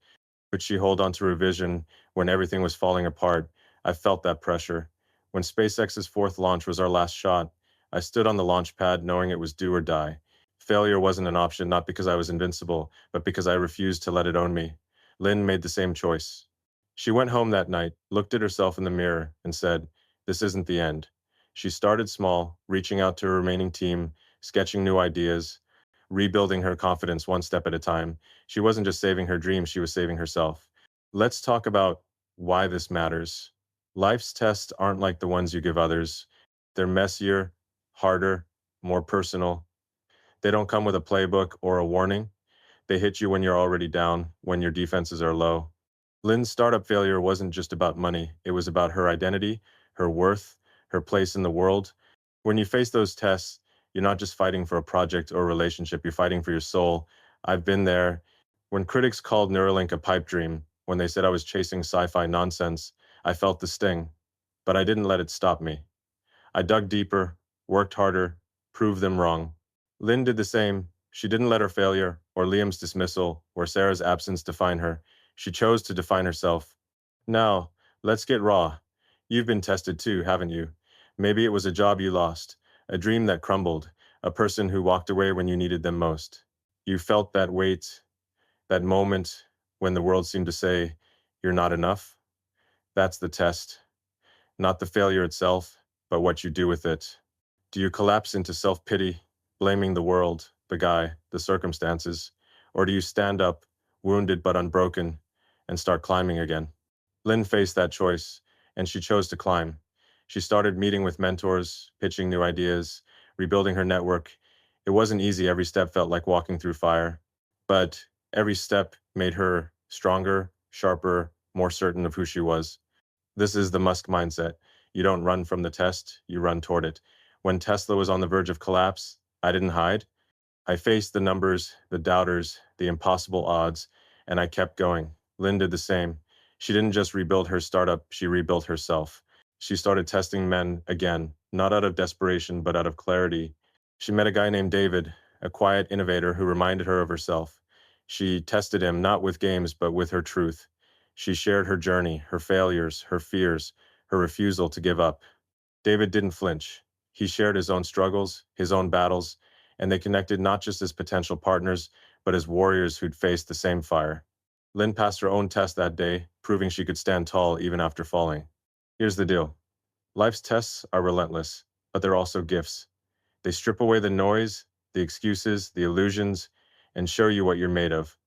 Could she hold on to her vision when everything was falling apart? I felt that pressure. When SpaceX's fourth launch was our last shot, I stood on the launch pad knowing it was do or die. Failure wasn't an option, not because I was invincible, but because I refused to let it own me. Lynn made the same choice. She went home that night, looked at herself in the mirror, and said, "This isn't the end." She started small, reaching out to her remaining team, sketching new ideas, rebuilding her confidence one step at a time. She wasn't just saving her dreams, she was saving herself. Let's talk about why this matters. Life's tests aren't like the ones you give others. They're messier, harder, more personal. They don't come with a playbook or a warning. They hit you when you're already down, when your defenses are low. Lynn's startup failure wasn't just about money. It was about her identity, her worth, her place in the world. When you face those tests, you're not just fighting for a project or relationship, you're fighting for your soul. I've been there. When critics called Neuralink a pipe dream, when they said I was chasing sci-fi nonsense, I felt the sting. But I didn't let it stop me. I dug deeper, worked harder, prove them wrong. Lynn did the same. She didn't let her failure, or Liam's dismissal, or Sarah's absence define her. She chose to define herself. Now, let's get raw. You've been tested too, haven't you? Maybe it was a job you lost, a dream that crumbled, a person who walked away when you needed them most. You felt that weight, that moment when the world seemed to say, "You're not enough." That's the test. Not the failure itself, but what you do with it. Do you collapse into self-pity, blaming the world, the guy, the circumstances? Or do you stand up, wounded but unbroken, and start climbing again? Lynn faced that choice, and she chose to climb. She started meeting with mentors, pitching new ideas, rebuilding her network. It wasn't easy. Every step felt like walking through fire, but every step made her stronger, sharper, more certain of who she was. This is the Musk mindset. You don't run from the test, you run toward it. When Tesla was on the verge of collapse, I didn't hide. I faced the numbers, the doubters, the impossible odds, and I kept going. Lynn did the same. She didn't just rebuild her startup, she rebuilt herself. She started testing men again, not out of desperation, but out of clarity. She met a guy named David, a quiet innovator who reminded her of herself. She tested him not with games, but with her truth. She shared her journey, her failures, her fears, her refusal to give up. David didn't flinch. He shared his own struggles, his own battles, and they connected not just as potential partners, but as warriors who'd faced the same fire. Lynn passed her own test that day, proving she could stand tall even after falling. Here's the deal. Life's tests are relentless, but they're also gifts. They strip away the noise, the excuses, the illusions, and show you what you're made of.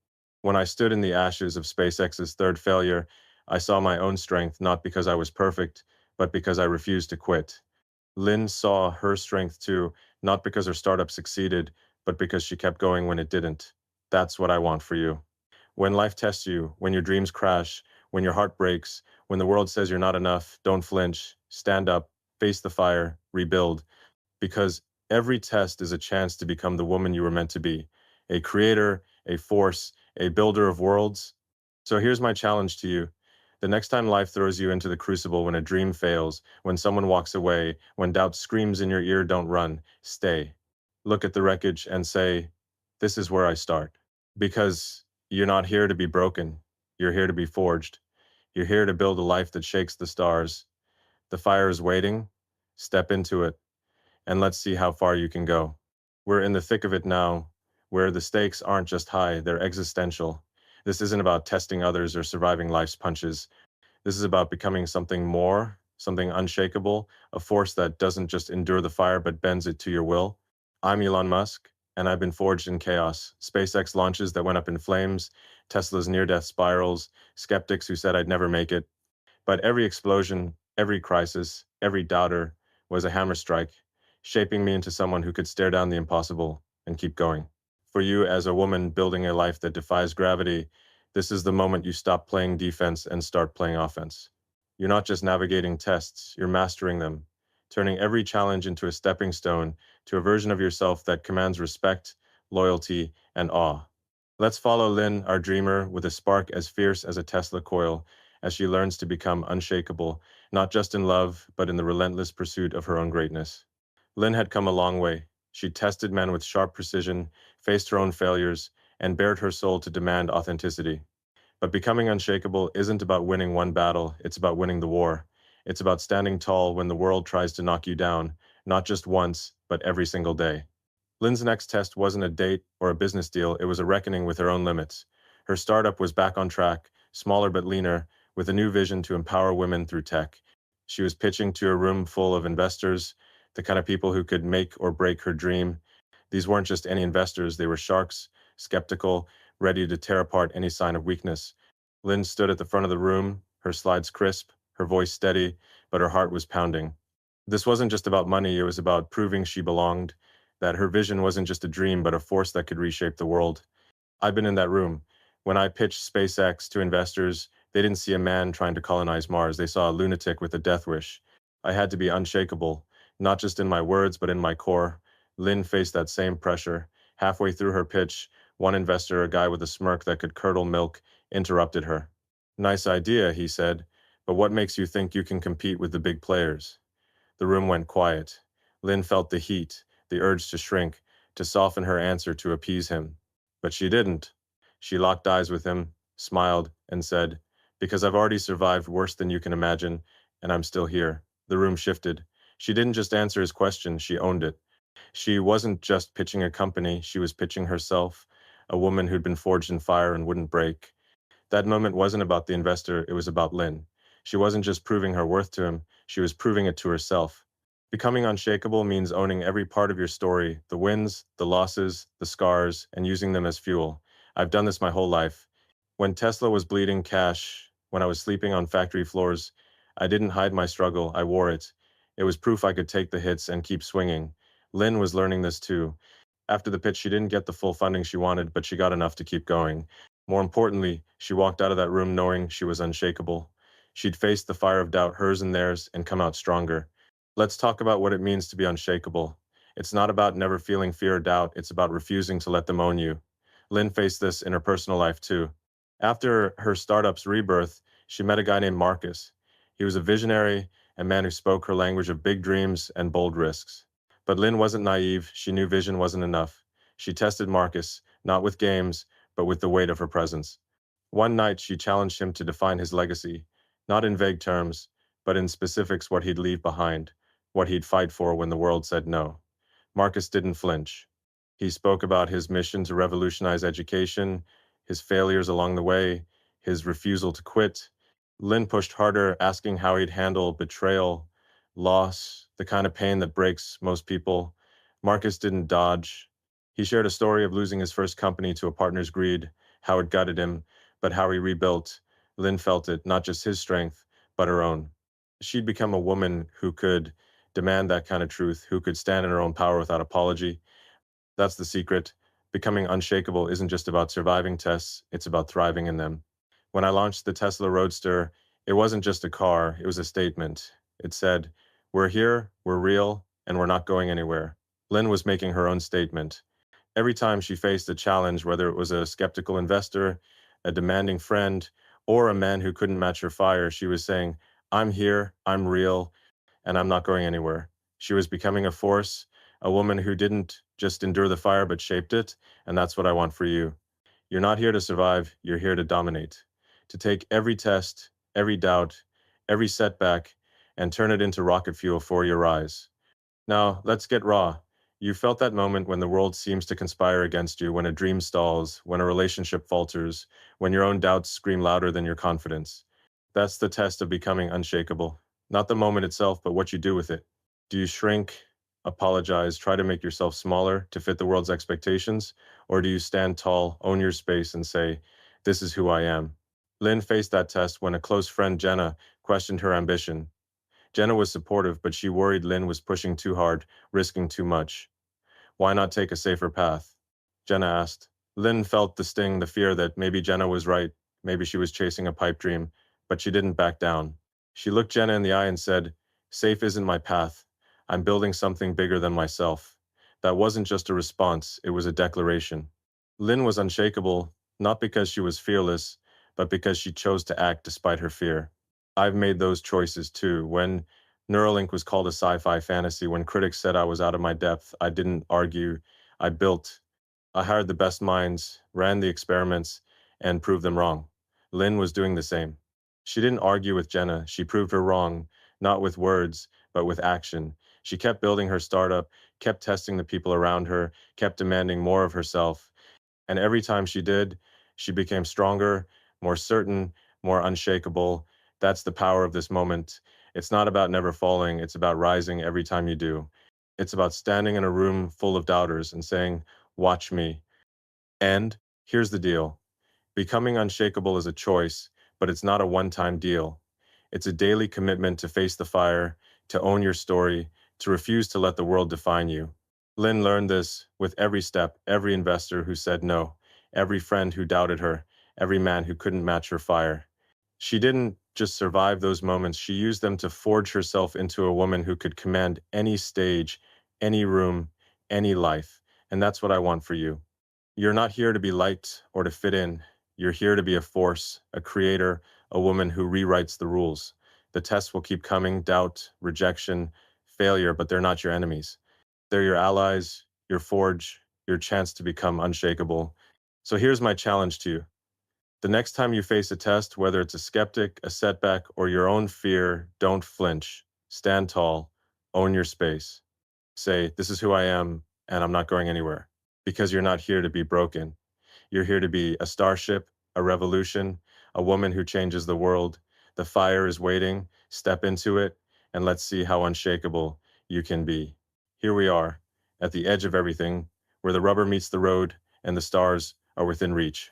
When I stood in the ashes of SpaceX's third failure, I saw my own strength not because I was perfect, but because I refused to quit. Lynn saw her strength too, not because her startup succeeded, but because she kept going when it didn't. That's what I want for you. When life tests you, when your dreams crash, when your heart breaks, when the world says you're not enough, don't flinch, stand up, face the fire, rebuild, because every test is a chance to become the woman you were meant to be, a creator, a force, a builder of worlds. So here's my challenge to you. The next time life throws you into the crucible, when a dream fails, when someone walks away, when doubt screams in your ear, don't run, stay. Look at the wreckage and say, this is where I start. Because you're not here to be broken. You're here to be forged. You're here to build a life that shakes the stars. The fire is waiting. Step into it, and let's see how far you can go. We're in the thick of it now, where the stakes aren't just high, they're existential. This isn't about testing others or surviving life's punches. This is about becoming something more, something unshakable, a force that doesn't just endure the fire but bends it to your will. I'm Elon Musk, and I've been forged in chaos. SpaceX launches that went up in flames, Tesla's near-death spirals, skeptics who said I'd never make it. But every explosion, every crisis, every doubter was a hammer strike, shaping me into someone who could stare down the impossible and keep going. For you, as a woman building a life that defies gravity, this is the moment you stop playing defense and start playing offense. You're not just navigating tests, you're mastering them, turning every challenge into a stepping stone to a version of yourself that commands respect, loyalty, and awe. Let's follow Lynn, our dreamer, with a spark as fierce as a Tesla coil, as she learns to become unshakable, not just in love, but in the relentless pursuit of her own greatness. Lynn had come a long way. She tested men with sharp precision, faced her own failures, and bared her soul to demand authenticity. But becoming unshakable isn't about winning one battle, it's about winning the war. It's about standing tall when the world tries to knock you down, not just once, but every single day. Lynn's next test wasn't a date or a business deal, it was a reckoning with her own limits. Her startup was back on track, smaller but leaner, with a new vision to empower women through tech. She was pitching to a room full of investors, the kind of people who could make or break her dream. These weren't just any investors, they were sharks, skeptical, ready to tear apart any sign of weakness. Lynn stood at the front of the room, her slides crisp, her voice steady, but her heart was pounding. This wasn't just about money, it was about proving she belonged, that her vision wasn't just a dream, but a force that could reshape the world. I've been in that room. When I pitched SpaceX to investors, they didn't see a man trying to colonize Mars. They saw a lunatic with a death wish. I had to be unshakable, not just in my words, but in my core. Lynn faced that same pressure. Halfway through her pitch, one investor, a guy with a smirk that could curdle milk, interrupted her. Nice idea, he said, but what makes you think you can compete with the big players? The room went quiet. Lynn felt the heat, the urge to shrink, to soften her answer to appease him. But she didn't. She locked eyes with him, smiled, and said, "Because I've already survived worse than you can imagine, and I'm still here." The room shifted. She didn't just answer his question, she owned it. She wasn't just pitching a company, she was pitching herself, a woman who'd been forged in fire and wouldn't break. That moment wasn't about the investor, it was about Lynn. She wasn't just proving her worth to him, she was proving it to herself. Becoming unshakable means owning every part of your story, the wins, the losses, the scars, and using them as fuel. I've done this my whole life. When Tesla was bleeding cash, when I was sleeping on factory floors, I didn't hide my struggle, I wore it. It was proof I could take the hits and keep swinging. Lynn was learning this too. After the pitch, she didn't get the full funding she wanted, but she got enough to keep going. More importantly, she walked out of that room knowing she was unshakable. She'd faced the fire of doubt, hers and theirs, and come out stronger. Let's talk about what it means to be unshakable. It's not about never feeling fear or doubt, it's about refusing to let them own you. Lynn faced this in her personal life too. After her startup's rebirth, she met a guy named Marcus. He was a visionary, a man who spoke her language of big dreams and bold risks. But Lynn wasn't naive, she knew vision wasn't enough. She tested Marcus, not with games, but with the weight of her presence. One night, she challenged him to define his legacy, not in vague terms, but in specifics what he'd leave behind, what he'd fight for when the world said no. Marcus didn't flinch. He spoke about his mission to revolutionize education, his failures along the way, his refusal to quit. Lynn pushed harder, asking how he'd handle betrayal, loss, the kind of pain that breaks most people. Marcus didn't dodge. He shared a story of losing his first company to a partner's greed, how it gutted him, but how he rebuilt. Lynn felt it, not just his strength, but her own. She'd become a woman who could demand that kind of truth, who could stand in her own power without apology. That's the secret. Becoming unshakable isn't just about surviving tests, it's about thriving in them. When I launched the Tesla Roadster, it wasn't just a car, it was a statement. It said, "We're here, we're real, and we're not going anywhere." Lynn was making her own statement. Every time she faced a challenge, whether it was a skeptical investor, a demanding friend, or a man who couldn't match her fire, she was saying, "I'm here, I'm real, and I'm not going anywhere." She was becoming a force, a woman who didn't just endure the fire but shaped it, and that's what I want for you. You're not here to survive, you're here to dominate. To take every test, every doubt, every setback, and turn it into rocket fuel for your rise. Now, let's get raw. You felt that moment when the world seems to conspire against you, when a dream stalls, when a relationship falters, when your own doubts scream louder than your confidence. That's the test of becoming unshakable. Not the moment itself, but what you do with it. Do you shrink, apologize, try to make yourself smaller to fit the world's expectations? Or do you stand tall, own your space, and say, "This is who I am"? Lynn faced that test when a close friend, Jenna, questioned her ambition. Jenna was supportive, but she worried Lynn was pushing too hard, risking too much. "Why not take a safer path?" Jenna asked. Lynn felt the sting, the fear that maybe Jenna was right, maybe she was chasing a pipe dream, but she didn't back down. She looked Jenna in the eye and said, "Safe isn't my path. I'm building something bigger than myself." That wasn't just a response, it was a declaration. Lynn was unshakable, not because she was fearless, but because she chose to act despite her fear. I've made those choices too. When Neuralink was called a sci-fi fantasy, when critics said I was out of my depth, I didn't argue. I built. I hired the best minds, ran the experiments, and proved them wrong. Lynn was doing the same. She didn't argue with Jenna. She proved her wrong, not with words, but with action. She kept building her startup, kept testing the people around her, kept demanding more of herself. And every time she did, she became stronger, more certain, more unshakable. That's the power of this moment. It's not about never falling, it's about rising every time you do. It's about standing in a room full of doubters and saying, "Watch me." And here's the deal. Becoming unshakable is a choice, but it's not a one-time deal. It's a daily commitment to face the fire, to own your story, to refuse to let the world define you. Lynn learned this with every step, every investor who said no, every friend who doubted her, every man who couldn't match her fire. She didn't just survive those moments, she used them to forge herself into a woman who could command any stage, any room, any life. And that's what I want for you. You're not here to be liked or to fit in. You're here to be a force, a creator, a woman who rewrites the rules. The tests will keep coming, doubt, rejection, failure, but they're not your enemies. They're your allies, your forge, your chance to become unshakable. So here's my challenge to you. The next time you face a test, whether it's a skeptic, a setback, or your own fear, don't flinch. Stand tall, own your space. Say, this is who I am, and I'm not going anywhere. Because you're not here to be broken. You're here to be a starship, a revolution, a woman who changes the world. The fire is waiting. Step into it, and let's see how unshakable you can be. Here we are, at the edge of everything, where the rubber meets the road and the stars are within reach.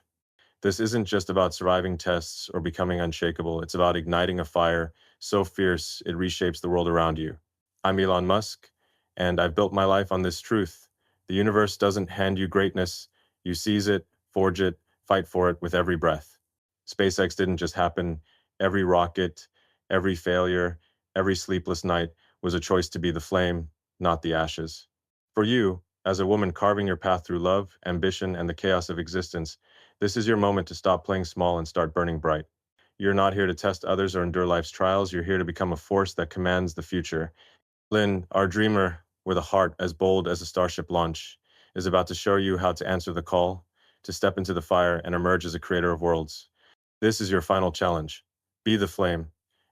This isn't just about surviving tests or becoming unshakable. It's about igniting a fire so fierce it reshapes the world around you. I'm Elon Musk, and I've built my life on this truth. The universe doesn't hand you greatness, you seize it, forge it, fight for it with every breath. SpaceX didn't just happen. Every rocket, every failure, every sleepless night was a choice to be the flame, not the ashes. For you, as a woman carving your path through love, ambition, and the chaos of existence, this is your moment to stop playing small and start burning bright. You're not here to test others or endure life's trials. You're here to become a force that commands the future. Lynn, our dreamer, with a heart as bold as a starship launch, is about to show you how to answer the call, to step into the fire and emerge as a creator of worlds. This is your final challenge. Be the flame,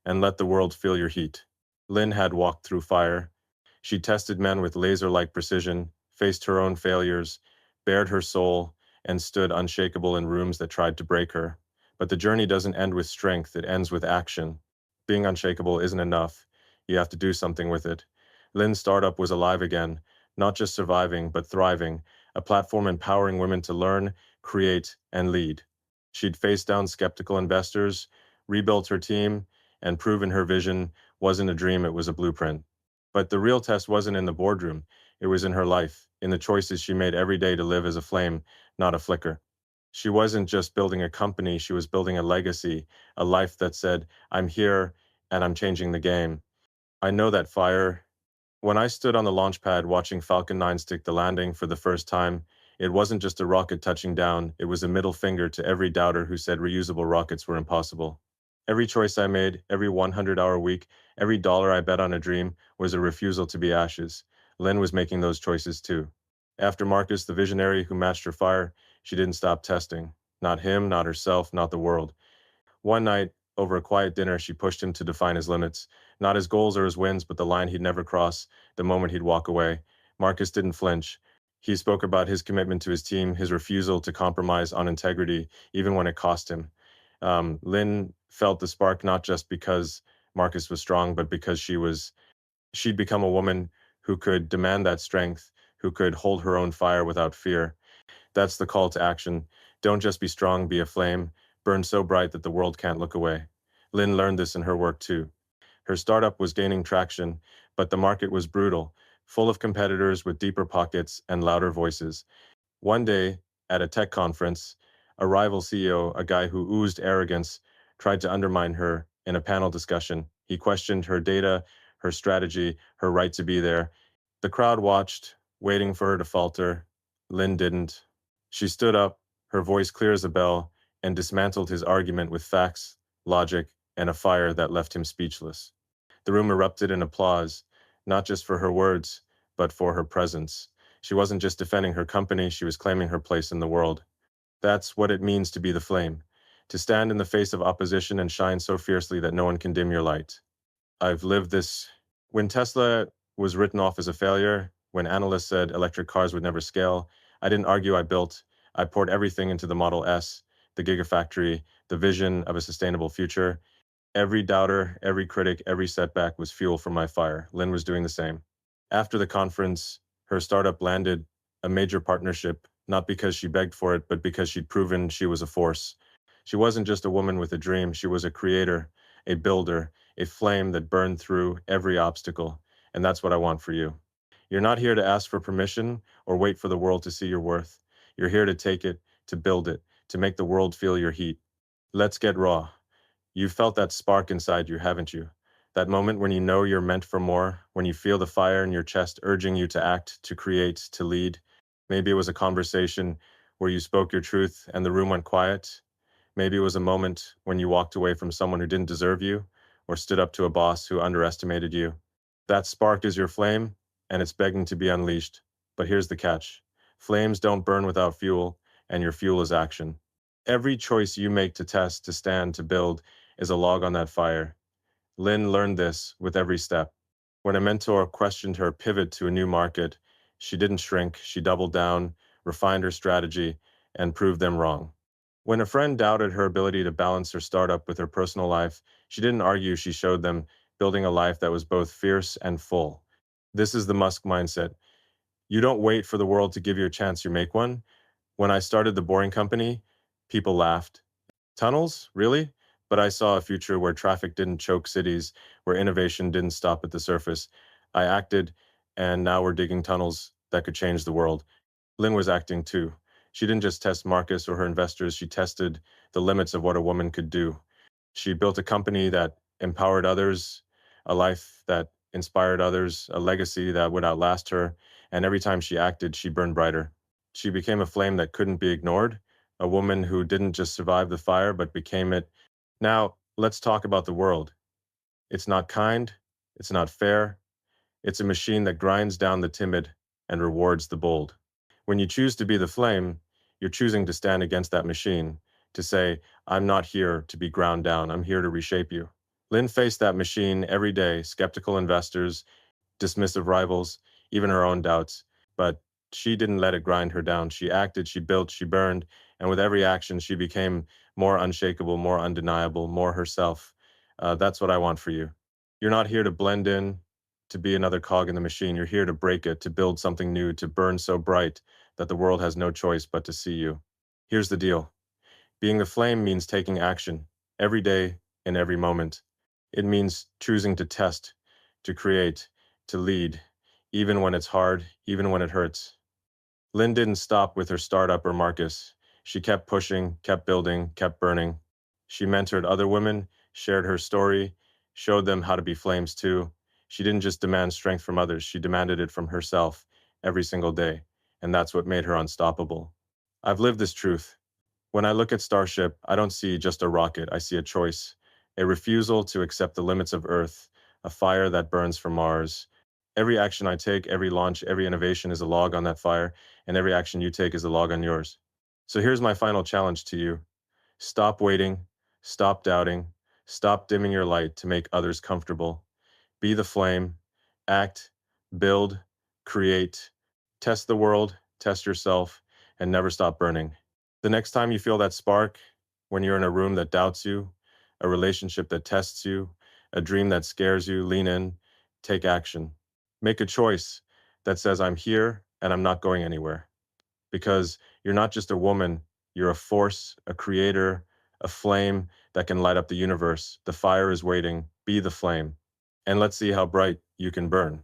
and let the world feel your heat. Lynn had walked through fire. She tested men with laser-like precision, faced her own failures, bared her soul, and stood unshakable in rooms that tried to break her. But the journey doesn't end with strength, it ends with action. Being unshakable isn't enough. You have to do something with it. Lynn's startup was alive again, not just surviving, but thriving, a platform empowering women to learn, create, and lead. She'd faced down skeptical investors, rebuilt her team, and proven her vision wasn't a dream, it was a blueprint. But the real test wasn't in the boardroom, it was in her life, in the choices she made every day to live as a flame, not a flicker. She wasn't just building a company, she was building a legacy, a life that said, I'm here and I'm changing the game. I know that fire. When I stood on the launch pad watching Falcon 9 stick the landing for the first time, it wasn't just a rocket touching down, it was a middle finger to every doubter who said reusable rockets were impossible. Every choice I made, every 100-hour week, every dollar I bet on a dream was a refusal to be ashes. Lynn was making those choices too. After Marcus, the visionary who matched her fire, she didn't stop testing. Not him, not herself, not the world. One night, over a quiet dinner, she pushed him to define his limits. Not his goals or his wins, but the line he'd never cross, the moment he'd walk away. Marcus didn't flinch. He spoke about his commitment to his team, his refusal to compromise on integrity, even when it cost him. Lynn felt the spark not just because Marcus was strong, but because she'd become a woman who could demand that strength, who could hold her own fire without fear. That's the call to action. Don't just be strong, be a flame. Burn so bright that the world can't look away. Lynn learned this in her work too. Her startup was gaining traction, but the market was brutal, full of competitors with deeper pockets and louder voices. One day, at a tech conference, a rival CEO, a guy who oozed arrogance, tried to undermine her in a panel discussion. He questioned her data, her strategy, her right to be there. The crowd watched, waiting for her to falter. Lynn didn't. She stood up, her voice clear as a bell, and dismantled his argument with facts, logic, and a fire that left him speechless. The room erupted in applause, not just for her words, but for her presence. She wasn't just defending her company, she was claiming her place in the world. That's what it means to be the flame, to stand in the face of opposition and shine so fiercely that no one can dim your light. I've lived this. When Tesla was written off as a failure, when analysts said electric cars would never scale, I didn't argue, I poured everything into the Model S, the Gigafactory, the vision of a sustainable future. Every doubter, every critic, every setback was fuel for my fire. Lynn was doing the same. After the conference, her startup landed a major partnership, not because she begged for it, but because she'd proven she was a force. She wasn't just a woman with a dream, she was a creator, a builder, a flame that burned through every obstacle. And that's what I want for you. You're not here to ask for permission or wait for the world to see your worth. You're here to take it, to build it, to make the world feel your heat. Let's get raw. You've felt that spark inside you, haven't you? That moment when you know you're meant for more, when you feel the fire in your chest urging you to act, to create, to lead. Maybe it was a conversation where you spoke your truth and the room went quiet. Maybe it was a moment when you walked away from someone who didn't deserve you or stood up to a boss who underestimated you. That spark is your flame. and it's begging to be unleashed. But here's the catch. Flames don't burn without fuel, and your fuel is action. Every choice you make to test, to stand, to build is a log on that fire. Lynn learned this with every step. When a mentor questioned her pivot to a new market, she didn't shrink, she doubled down, refined her strategy, and proved them wrong. When a friend doubted her ability to balance her startup with her personal life, she didn't argue, she showed them, building a life that was both fierce and full. This is the Musk mindset. You don't wait for the world to give you a chance, you make one. When I started the Boring Company, people laughed. Tunnels? Really? But I saw a future where traffic didn't choke cities, where innovation didn't stop at the surface. I acted, and now we're digging tunnels that could change the world. Lynn was acting too. She didn't just test Marcus or her investors, she tested the limits of what a woman could do. She built a company that empowered others, a life that inspired others, a legacy that would outlast her, and every time she acted, she burned brighter. She became a flame that couldn't be ignored, a woman who didn't just survive the fire, but became it. Now, let's talk about the world. It's not kind, it's not fair, it's a machine that grinds down the timid and rewards the bold. When you choose to be the flame, you're choosing to stand against that machine, to say, I'm not here to be ground down, I'm here to reshape you. Lynn faced that machine every day, skeptical investors, dismissive rivals, even her own doubts. But she didn't let it grind her down. She acted, she built, she burned, and with every action, she became more unshakable, more undeniable, more herself. That's what I want for you. You're not here to blend in, to be another cog in the machine. You're here to break it, to build something new, to burn so bright that the world has no choice but to see you. Here's the deal. Being the flame means taking action every day, in every moment. It means choosing to test, to create, to lead, even when it's hard, even when it hurts. Lynn didn't stop with her startup or Marcus. She kept pushing, kept building, kept burning. She mentored other women, shared her story, showed them how to be flames too. She didn't just demand strength from others, she demanded it from herself every single day. And that's what made her unstoppable. I've lived this truth. When I look at Starship, I don't see just a rocket, I see a choice, a refusal to accept the limits of Earth, a fire that burns for Mars. Every action I take, every launch, every innovation is a log on that fire, and every action you take is a log on yours. So here's my final challenge to you. Stop waiting, stop doubting, stop dimming your light to make others comfortable. Be the flame, act, build, create, test the world, test yourself, and never stop burning. The next time you feel that spark, when you're in a room that doubts you, a relationship that tests you, a dream that scares you, lean in, take action. Make a choice that says, I'm here and I'm not going anywhere. Because you're not just a woman, you're a force, a creator, a flame that can light up the universe. The fire is waiting. Be the flame. And let's see how bright you can burn.